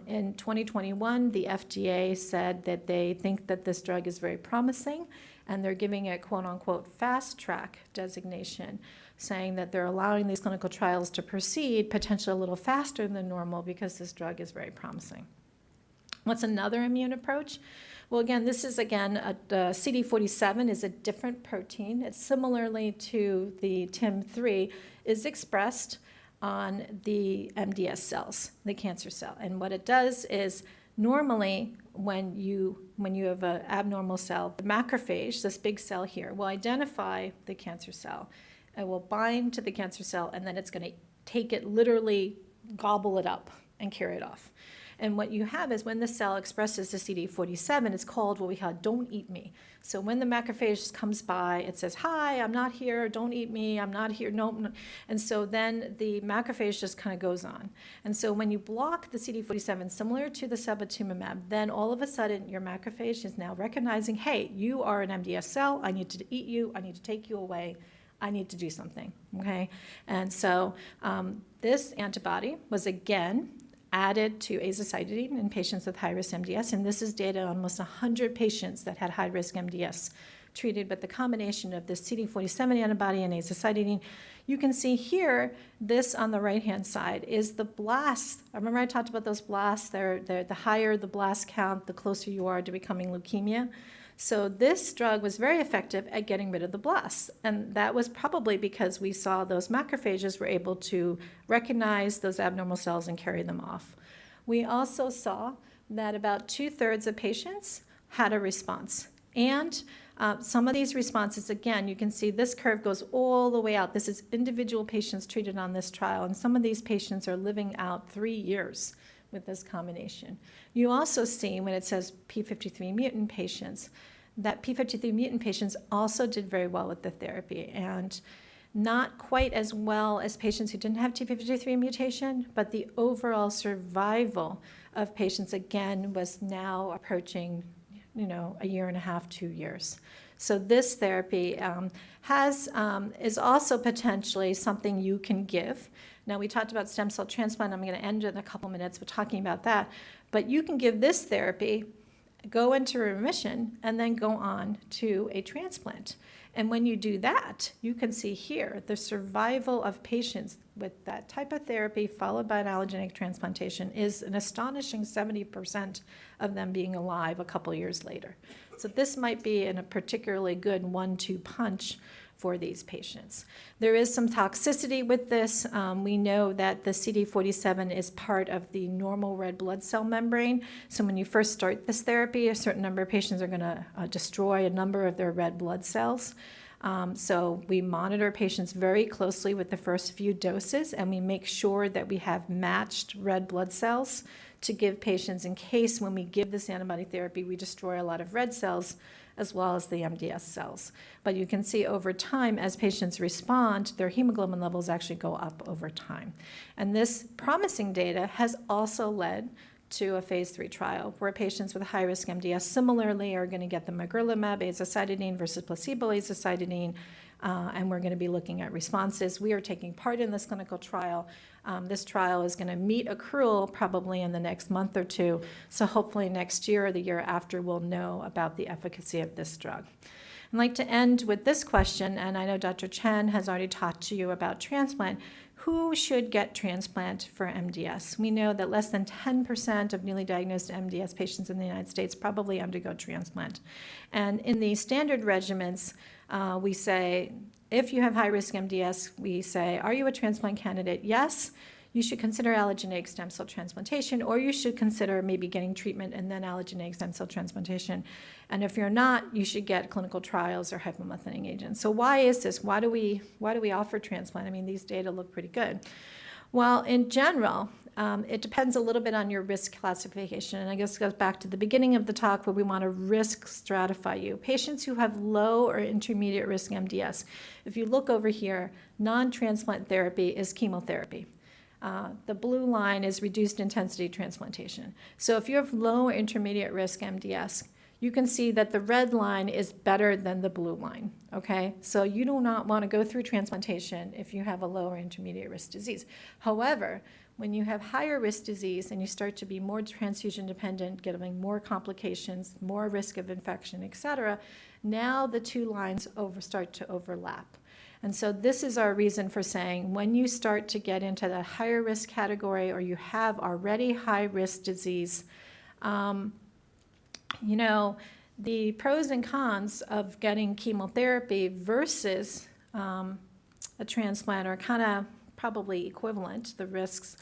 In 2021, the FDA said that they think that this drug is very promising, and they're giving it quote-unquote fast-track designation saying that they're allowing these clinical trials to proceed potentially a little faster than normal because this drug is very promising. What's another immune approach? Well, again, this is, CD47 is a different protein. It's similarly to the TIM3, is expressed on the MDS cells, the cancer cell. And what it does is normally when you have an abnormal cell, the macrophage, this big cell here, will identify the cancer cell. It will bind to the cancer cell, and then it's going to take it, literally gobble it up and carry it off. And what you have is when the cell expresses the CD47, it's called what we call don't eat me. So when the macrophage comes by, it says, hi, I'm not here, don't eat me, I'm not here, no. And so then the macrophage just kind of goes on. And so when you block the CD47, similar to the sebatumumab, then all of a sudden your macrophage is now recognizing, hey, you are an MDS cell, I need to eat you, I need to take you away, I need to do something, okay? And so this antibody was again added to azacitidine in patients with high-risk MDS, and this is data on almost 100 patients that had high-risk MDS treated with the combination of the CD47 antibody and azacitidine. You can see here, this on the right-hand side is the blast. Remember I talked about those blasts? The higher the blast count, the closer you are to becoming leukemia. So this drug was very effective at getting rid of the blasts, and that was probably because we saw those macrophages were able to recognize those abnormal cells and carry them off. We also saw that about 2/3 of patients had a response, and some of these responses, again, you can see this curve goes all the way out. This is individual patients treated on this trial, and some of these patients are living out 3 years with this combination. You also see when it says p53 mutant patients, that p53 mutant patients also did very well with the therapy, and not quite as well as patients who didn't have TP53 mutation, but the overall survival of patients, again, was now approaching, a year and a half, 2 years. So this therapy is also potentially something you can give. Now, we talked about stem cell transplant. I'm going to end in a couple minutes with talking about that. But you can give this therapy, go into remission, and then go on to a transplant. And when you do that, you can see here the survival of patients with that type of therapy followed by an allogeneic transplantation is an astonishing 70% of them being alive a couple years later. So this might be a particularly good 1-2 punch for these patients. There is some toxicity with this. We know that the CD47 is part of the normal red blood cell membrane. So when you first start this therapy, a certain number of patients are going to destroy a number of their red blood cells. So we monitor patients very closely with the first few doses, and we make sure that we have matched red blood cells to give patients in case when we give this antibody therapy, we destroy a lot of red cells as well as the MDS cells. But you can see over time, as patients respond, their hemoglobin levels actually go up over time. And this promising data has also led to a phase 3 trial where patients with high-risk MDS similarly are going to get the magrolimab azacitidine versus placebo azacitidine, and we're going to be looking at responses. We are taking part in this clinical trial. This trial is going to meet accrual probably in the next month or two, so hopefully next year or the year after we'll know about the efficacy of this drug. I'd like to end with this question, and I know Dr. Chen has already talked to you about transplant. Who should get transplant for MDS? We know that less than 10% of newly diagnosed MDS patients in the United States probably undergo transplant. And in the standard regimens, we say, if you have high-risk MDS, we say, are you a transplant candidate? Yes. You should consider allogeneic stem cell transplantation, or you should consider maybe getting treatment and then allogeneic stem cell transplantation. And if you're not, you should get clinical trials or hypomethylating agents. So why is this? Why do we offer transplant? I mean, these data look pretty good. Well, in general, it depends a little bit on your risk classification. And I guess it goes back to the beginning of the talk where we want to risk stratify you. Patients who have low or intermediate risk MDS, if you look over here, non-transplant therapy is chemotherapy. The blue line is reduced intensity transplantation. So if you have low or intermediate risk MDS, you can see that the red line is better than the blue line, okay? So you do not want to go through transplantation if you have a low or intermediate risk disease. However, when you have higher risk disease and you start to be more transfusion dependent, getting more complications, more risk of infection, et cetera, now the two lines start to overlap. And so this is our reason for saying when you start to get into that higher risk category or you have already high risk disease, you know, the pros and cons of getting chemotherapy versus a transplant are kind of probably equivalent, the risks.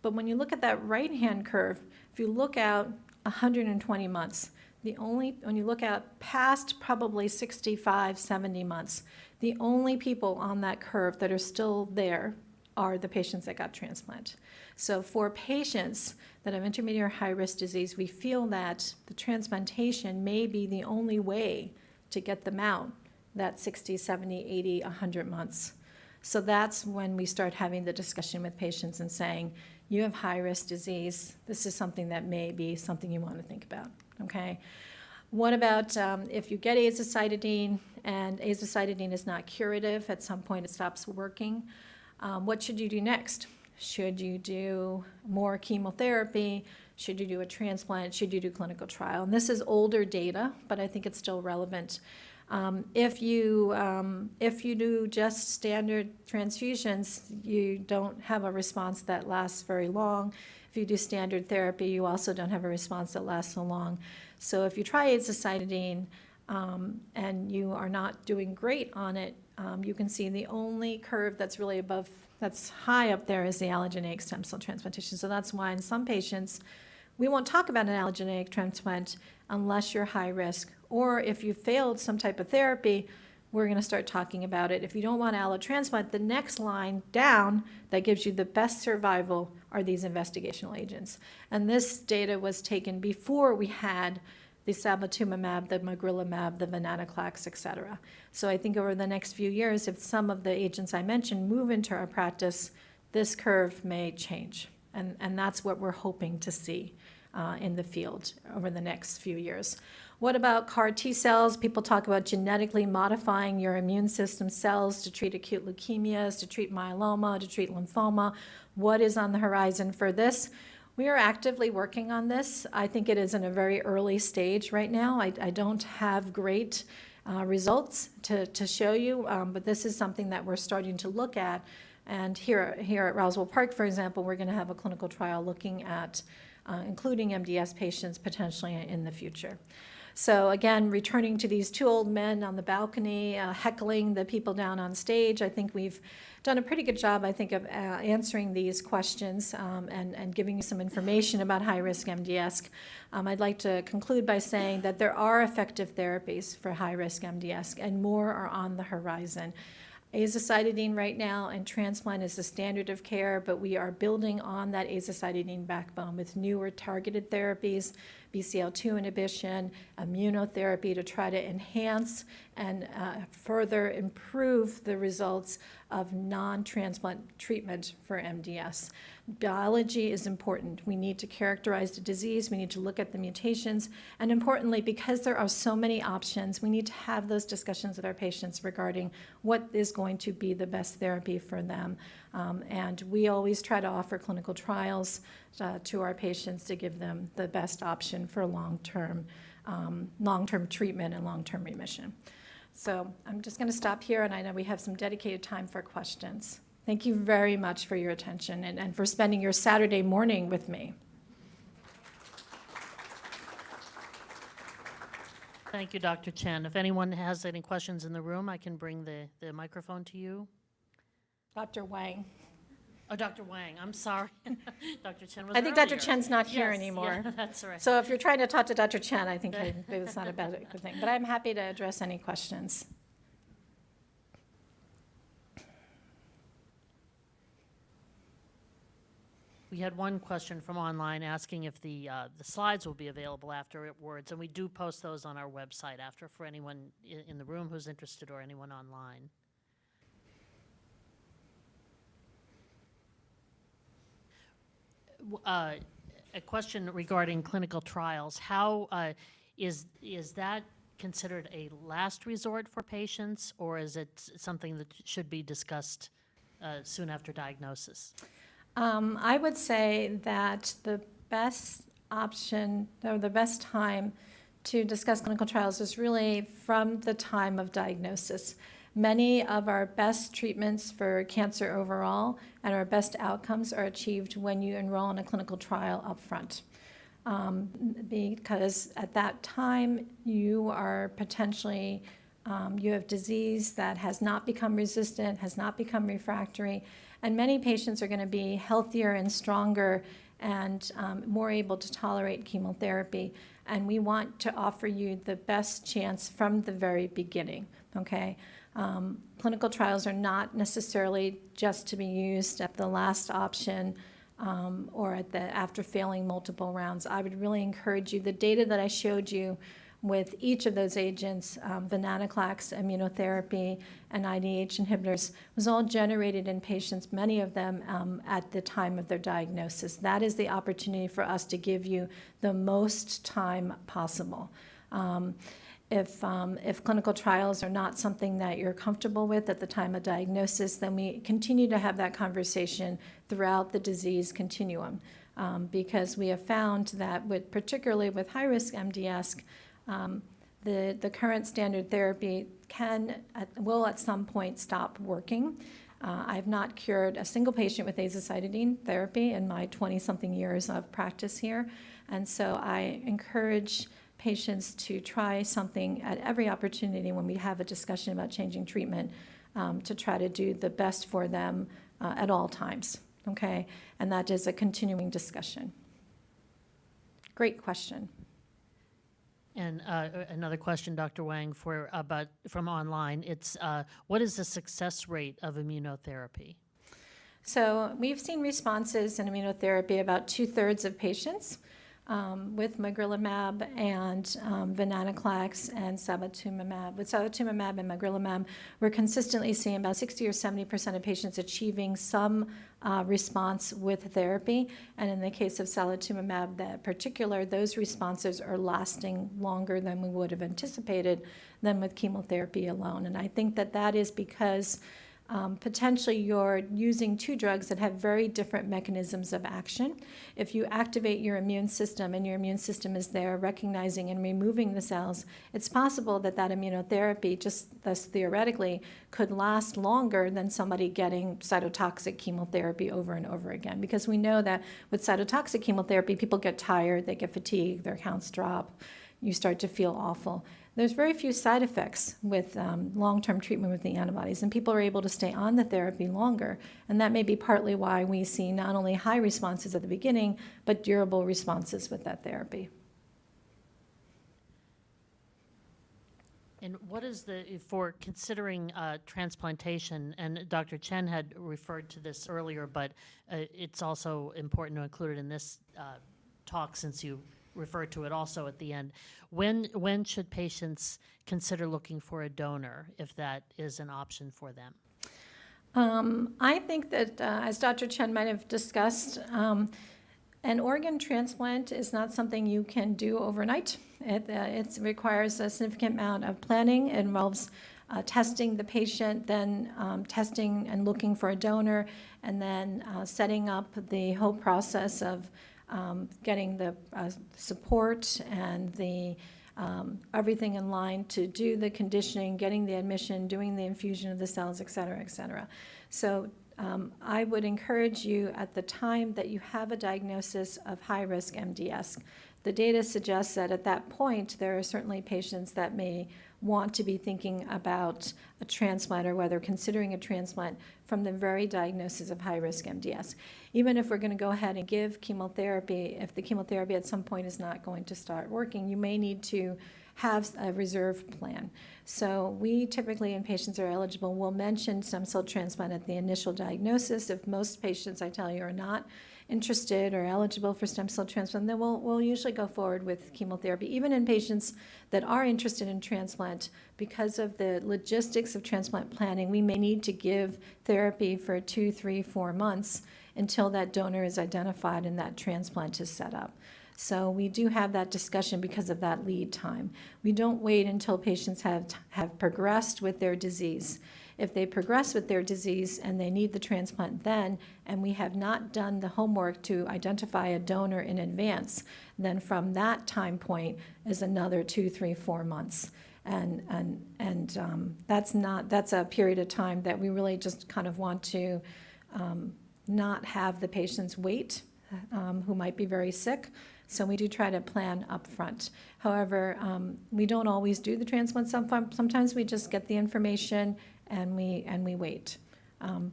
But when you look at that right-hand curve, if you look out 120 months, when you look out past probably 65, 70 months, the only people on that curve that are still there are the patients that got transplant. So for patients that have intermediate or high-risk disease, we feel that the transplantation may be the only way to get them out that 60, 70, 80, 100 months. So that's when we start having the discussion with patients and saying, you have high-risk disease. This is something that may be something you want to think about, okay? What about if you get azacitidine and azacitidine is not curative, at some point it stops working, what should you do next? Should you do more chemotherapy? Should you do a transplant? Should you do clinical trial? And this is older data, but I think it's still relevant. If you do just standard transfusions, you don't have a response that lasts very long. If you do standard therapy, you also don't have a response that lasts so long. So if you try azacitidine and you are not doing great on it, you can see the only curve that's really that's high up there is the allogeneic stem cell transplantation. So that's why in some patients, we won't talk about an allogeneic transplant unless you're high risk, or if you failed some type of therapy, we're going to start talking about it. If you don't want allotransplant, the next line down that gives you the best survival are these investigational agents. And this data was taken before we had the sabotumumab, the magrolimab, the venetoclax, et cetera. So I think over the next few years, if some of the agents I mentioned move into our practice, this curve may change. And that's what we're hoping to see in the field over the next few years. What about CAR T cells? People talk about genetically modifying your immune system cells to treat acute leukemias, to treat myeloma, to treat lymphoma. What is on the horizon for this? We are actively working on this. I think it is in a very early stage right now. I don't have great results to show you, but this is something that we're starting to look at. And here at Roswell Park, for example, we're going to have a clinical trial looking at including MDS patients potentially in the future. So again, returning to these two old men on the balcony, heckling the people down on stage, I think we've done a pretty good job, I think, of answering these questions and giving you some information about high-risk MDS. I'd like to conclude by saying that there are effective therapies for high-risk MDS, and more are on the horizon. Azacitidine right now and transplant is the standard of care, but we are building on that azacitidine backbone with newer targeted therapies, BCL2 inhibition, immunotherapy to try to enhance and further improve the results of non-transplant treatment for MDS. Biology is important. We need to characterize the disease. We need to look at the mutations. And importantly, because there are so many options, we need to have those discussions with our patients regarding what is going to be the best therapy for them. And we always try to offer clinical trials to our patients to give them the best option for long-term treatment and long-term remission. So I'm just going to stop here, and I know we have some dedicated time for questions. Thank you very much for your attention and for spending your Saturday morning with me. Thank you, Dr. Chen. If anyone has any questions in the room, I can bring the microphone to you. Dr. Wang. Oh, Dr. Wang, I'm sorry. Dr. Chen was I think earlier. Dr. Chen's not here Yes, anymore. Yeah, that's right. So if you're trying to talk to Dr. Chen, I think maybe it's not a bad good thing. But I'm happy to address any questions. We had one question from online asking if the slides will be available afterwards, and we do post those on our website after for anyone in the room who's interested or anyone online. A question regarding clinical trials. How is that considered a last resort for patients, or is it something that should be discussed soon after diagnosis? I would say that the best option or the best time to discuss clinical trials is really from the time of diagnosis. Many of our best treatments for cancer overall and our best outcomes are achieved when you enroll in a clinical trial up front. Because at that time, you are potentially, you have disease that has not become resistant, has not become refractory, and many patients are going to be healthier and stronger and more able to tolerate chemotherapy. And we want to offer you the best chance from the very beginning, okay? Clinical trials are not necessarily just to be used at the last option or after failing multiple rounds. I would really encourage you, the data that I showed you with each of those agents, venetoclax, immunotherapy, and IDH inhibitors, was all generated in patients, many of them at the time of their diagnosis. That is the opportunity for us to give you the most time possible. If clinical trials are not something that you're comfortable with at the time of diagnosis, then we continue to have that conversation throughout the disease continuum, because we have found that particularly with high-risk MDS, the current standard therapy will at some point stop working. I've not cured a single patient with azacitidine therapy in my 20-something years of practice here, and so I encourage patients to try something at every opportunity when we have a discussion about changing treatment, to try to do the best for them at all times, okay? And that is a continuing discussion. Great question. And another question, Dr. Wang, from online. It's what is the success rate of immunotherapy? So we've seen responses in immunotherapy about 2/3 of patients with magrolimab and venetoclax and sabotumumab. With sabotumumab and magrolimab, we're consistently seeing about 60 or 70% of patients achieving some response with therapy. And in the case of sabotumumab, that particular, those responses are lasting longer than we would have anticipated than with chemotherapy alone. And I think that that is because potentially you're using two drugs that have very different mechanisms of action. If you activate your immune system and your immune system is there recognizing and removing the cells, it's possible that that immunotherapy, just thus theoretically, could last longer than somebody getting cytotoxic chemotherapy over and over again. Because we know that with cytotoxic chemotherapy, people get tired, they get fatigued, their counts drop, you start to feel awful. There's very few side effects with long-term treatment with the antibodies, and people are able to stay on the therapy longer. And that may be partly why we see not only high responses at the beginning, but durable responses with that therapy. And what is for considering transplantation, and Dr. Chen had referred to this earlier, but it's also important to include it in this talk since you refer to it also at the end. When should patients consider looking for a donor if that is an option for them? I think that, as Dr. Chen might have discussed, an organ transplant is not something you can do overnight. It requires a significant amount of planning. It involves testing the patient, then testing and looking for a donor, and then setting up the whole process of getting the support and the everything in line to do the conditioning, getting the admission, doing the infusion of the cells, et cetera, et cetera. So I would encourage you at the time that you have a diagnosis of high-risk MDS. The data suggests that at that point, there are certainly patients that may want to be thinking about a transplant or whether considering a transplant from the very diagnosis of high-risk MDS. Even if we're going to go ahead and give chemotherapy, if the chemotherapy at some point is not going to start working, you may need to have a reserve plan. So we typically, in patients are eligible, will mention stem cell transplant at the initial diagnosis. If most patients, I tell you, are not interested or eligible for stem cell transplant, then we'll usually go forward with chemotherapy. Even in patients that are interested in transplant, because of the logistics of transplant planning, we may need to give therapy for 2, 3, 4 months until that donor is identified and that transplant is set up. So we do have that discussion because of that lead time. We don't wait until patients have progressed with their disease. If they progress with their disease and they need the transplant then, and we have not done the homework to identify a donor in advance, then from that time point is another 2, 3, 4 months. That's a period of time that we really just kind of want to not have the patients wait who might be very sick. So we do try to plan up front. However, we don't always do the transplant. Sometimes we just get the information and we wait.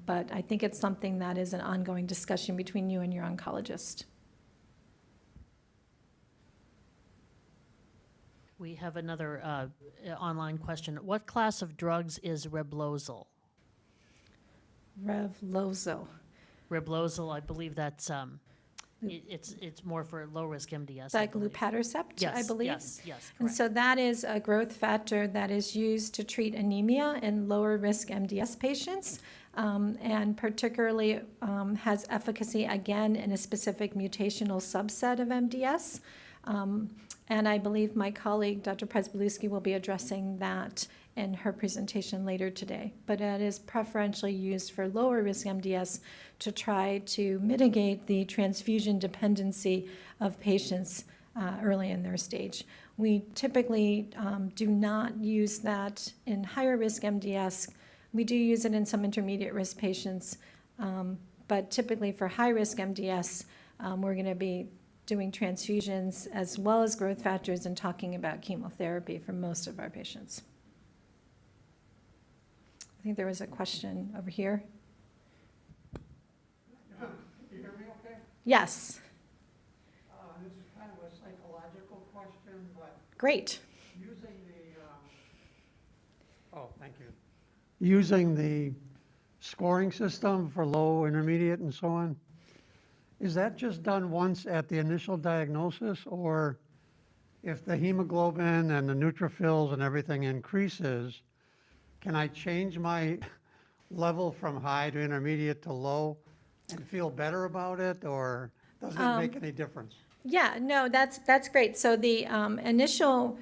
But I think it's something that is an ongoing discussion between you and your oncologist. We have another online question. What class of drugs is Reblozyl? Revlozo. Reblozyl, I believe that's it's more for low-risk MDS. Like luspatercept, I believe. Yes, And correct. so that is a growth factor that is used to treat anemia in lower risk MDS patients, and particularly has efficacy again in a specific mutational subset of MDS. And I believe my colleague, Dr. Presbylewski, will be addressing that in her presentation later today. But it is preferentially used for lower risk MDS to try to mitigate the transfusion dependency of patients early in their stage. We typically do not use that in higher risk MDS. We do use it in some intermediate risk patients, but typically for high risk MDS, we're going to be doing transfusions as well as growth factors and talking about chemotherapy for most of our patients. I think there was a question over here. Can you hear me okay? Yes, This is kind of a psychological question, but great. using thank you. Using the scoring system for low, intermediate, and so on, is that just done once at the initial diagnosis, or if the hemoglobin and the neutrophils and everything increases, can I change my level from high to intermediate to low and feel better about it, or does it make any difference? Yeah, no, that's great. So the initial,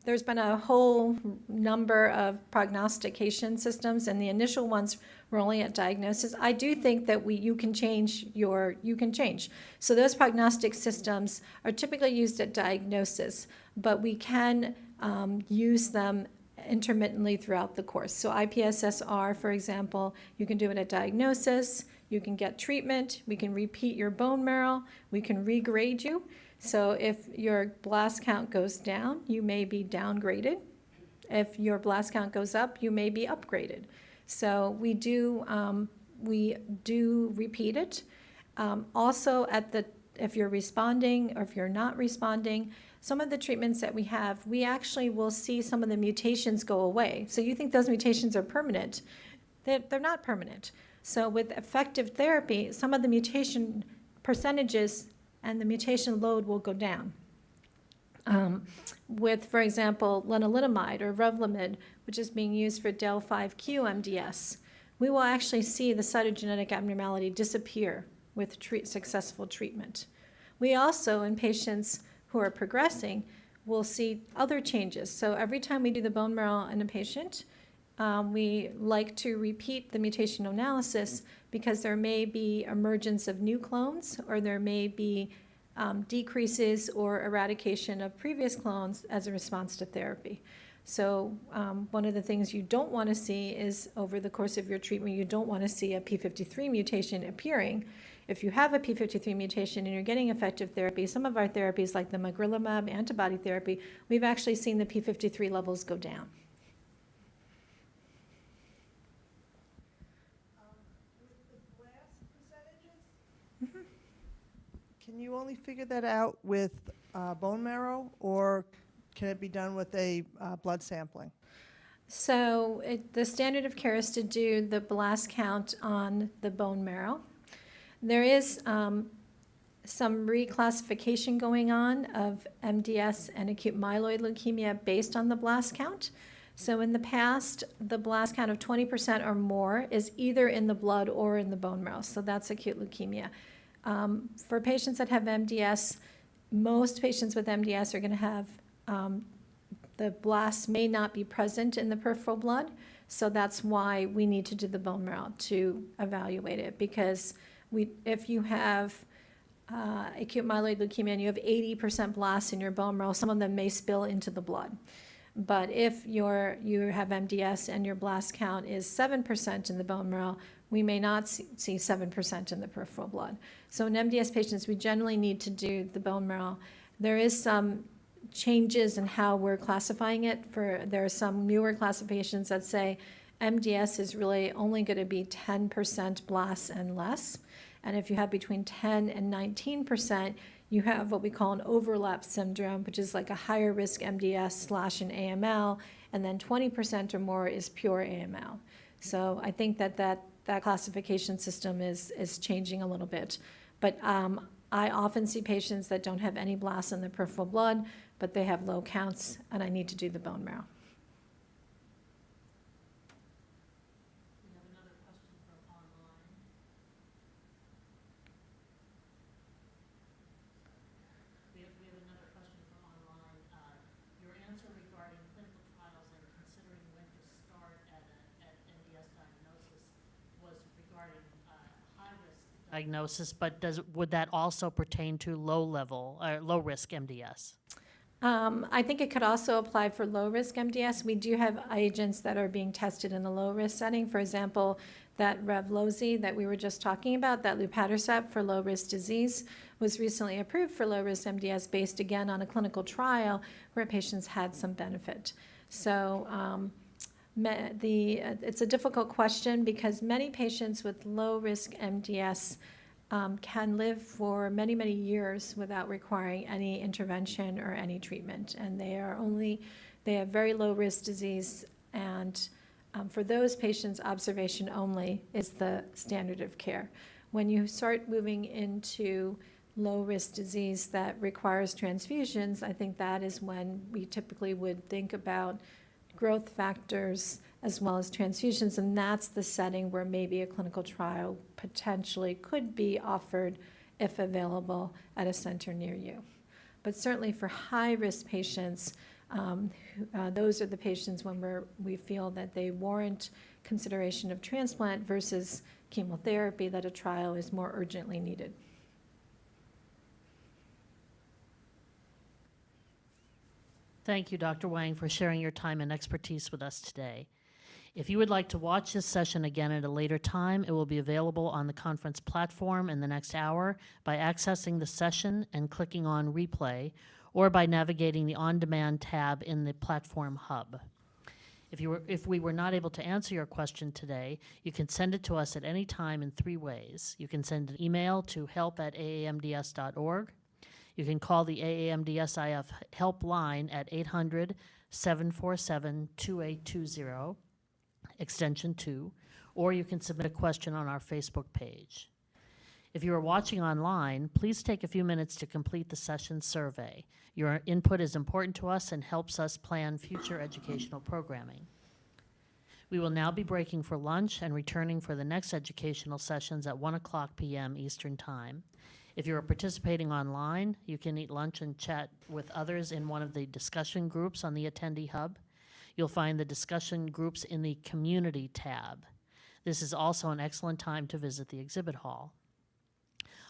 there's been a whole number of prognostication systems, and the initial ones were only at diagnosis. I do think that you can change. So those prognostic systems are typically used at diagnosis, but we can use them intermittently throughout the course. So IPSSR, for example, you can do it at diagnosis, you can get treatment, we can repeat your bone marrow, we can regrade you. So if your blast count goes down, you may be downgraded. If your blast count goes up, you may be upgraded. So we do repeat it. Also, if you're responding or if you're not responding, some of the treatments that we have, we actually will see some of the mutations go away. So you think those mutations are permanent. They're not permanent. So with effective therapy, some of the mutation percentages and the mutation load will go down. With, for example, lenalidomide or Revlimid, which is being used for del(5q) MDS, we will actually see the cytogenetic abnormality disappear with successful treatment. We also, in patients who are progressing, will see other changes. So every time we do the bone marrow in a patient, we like to repeat the mutational analysis because there may be emergence of new clones, or there may be decreases or eradication of previous clones as a response to therapy. So one of the things you don't want to see is, over the course of your treatment, you don't want to see a P53 mutation appearing. If you have a P53 mutation and you're getting effective therapy, some of our therapies like the magrolimab antibody therapy, we've actually seen the P53 levels go down. Can you only figure that out with bone marrow, or can it be done with a blood sampling? So the standard of care is to do the blast count on the bone marrow. There is some reclassification going on of MDS and acute myeloid leukemia based on the blast count. So in the past, the blast count of 20% or more is either in the blood or in the bone marrow. So that's acute leukemia. For patients that have MDS, most patients with MDS are going to have the blasts may not be present in the peripheral blood. So that's why we need to do the bone marrow to evaluate it, because if you have acute myeloid leukemia and you have 80% blasts in your bone marrow, some of them may spill into the blood. But if you have MDS and your blast count is 7% in the bone marrow, we may not see 7% in the peripheral blood. So in MDS patients, we generally need to do the bone marrow. There is some changes in how we're classifying it. There are some newer classifications that say MDS is really only going to be 10% blasts and less. And if you have between 10 and 19%, you have what we call an overlap syndrome, which is like a higher risk MDS / an AML, and then 20% or more is pure AML. So I think that classification system is changing a little bit. But I often see patients that don't have any blasts in the peripheral blood, but they have low counts, and I need to do the bone marrow. We have another question from online. We have another question from online. Your answer regarding clinical trials and considering when to start at MDS diagnosis was regarding high-risk diagnosis, but would that also pertain to low-risk MDS? I think it could also apply for low-risk MDS. We do have agents that are being tested in the low-risk setting. For example, that Revlozi that we were just talking about, that luspatercept for low-risk disease, was recently approved for low-risk MDS based, again, on a clinical trial where patients had some benefit. So it's a difficult question because many patients with low-risk MDS can live for many, many years without requiring any intervention or any treatment. And they have very low risk disease. And for those patients, observation only is the standard of care. When you start moving into low risk disease that requires transfusions, I think that is when we typically would think about growth factors as well as transfusions, and that's the setting where maybe a clinical trial potentially could be offered if available at a center near you. But certainly for high-risk patients, those are the patients when we feel that they warrant consideration of transplant versus chemotherapy, that a trial is more urgently needed. Thank you, Dr. Wang, for sharing your time and expertise with us today. If you would like to watch this session again at a later time, it will be available on the conference platform in the next hour by accessing the session and clicking on replay, or by navigating the on-demand tab in the platform hub. If we were not able to answer your question today, you can send it to us at any time in 3 ways. You can send an email to help@aamds.org. You can call the AAMDSIF helpline at 800-747-2820, extension 2, or you can submit a question on our Facebook page. If you are watching online, please take a few minutes to complete the session survey. Your input is important to us and helps us plan future educational programming. We will now be breaking for lunch and returning for the next educational sessions at 1:00 p.m. Eastern Time. If you are participating online, you can eat lunch and chat with others in one of the discussion groups on the Attendee Hub. You'll find the discussion groups in the Community tab. This is also an excellent time to visit the exhibit hall.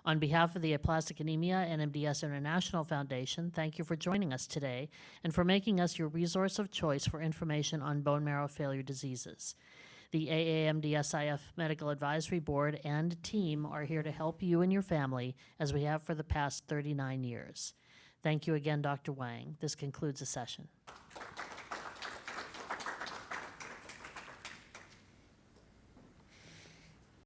On behalf of the Aplastic Anemia and MDS International Foundation, thank you for joining us today and for making us your resource of choice for information on bone marrow failure diseases. The AAMDSIF Medical Advisory Board and team are here to help you and your family, as we have for the past 39 years. Thank you again, Dr. Wang. This concludes the session.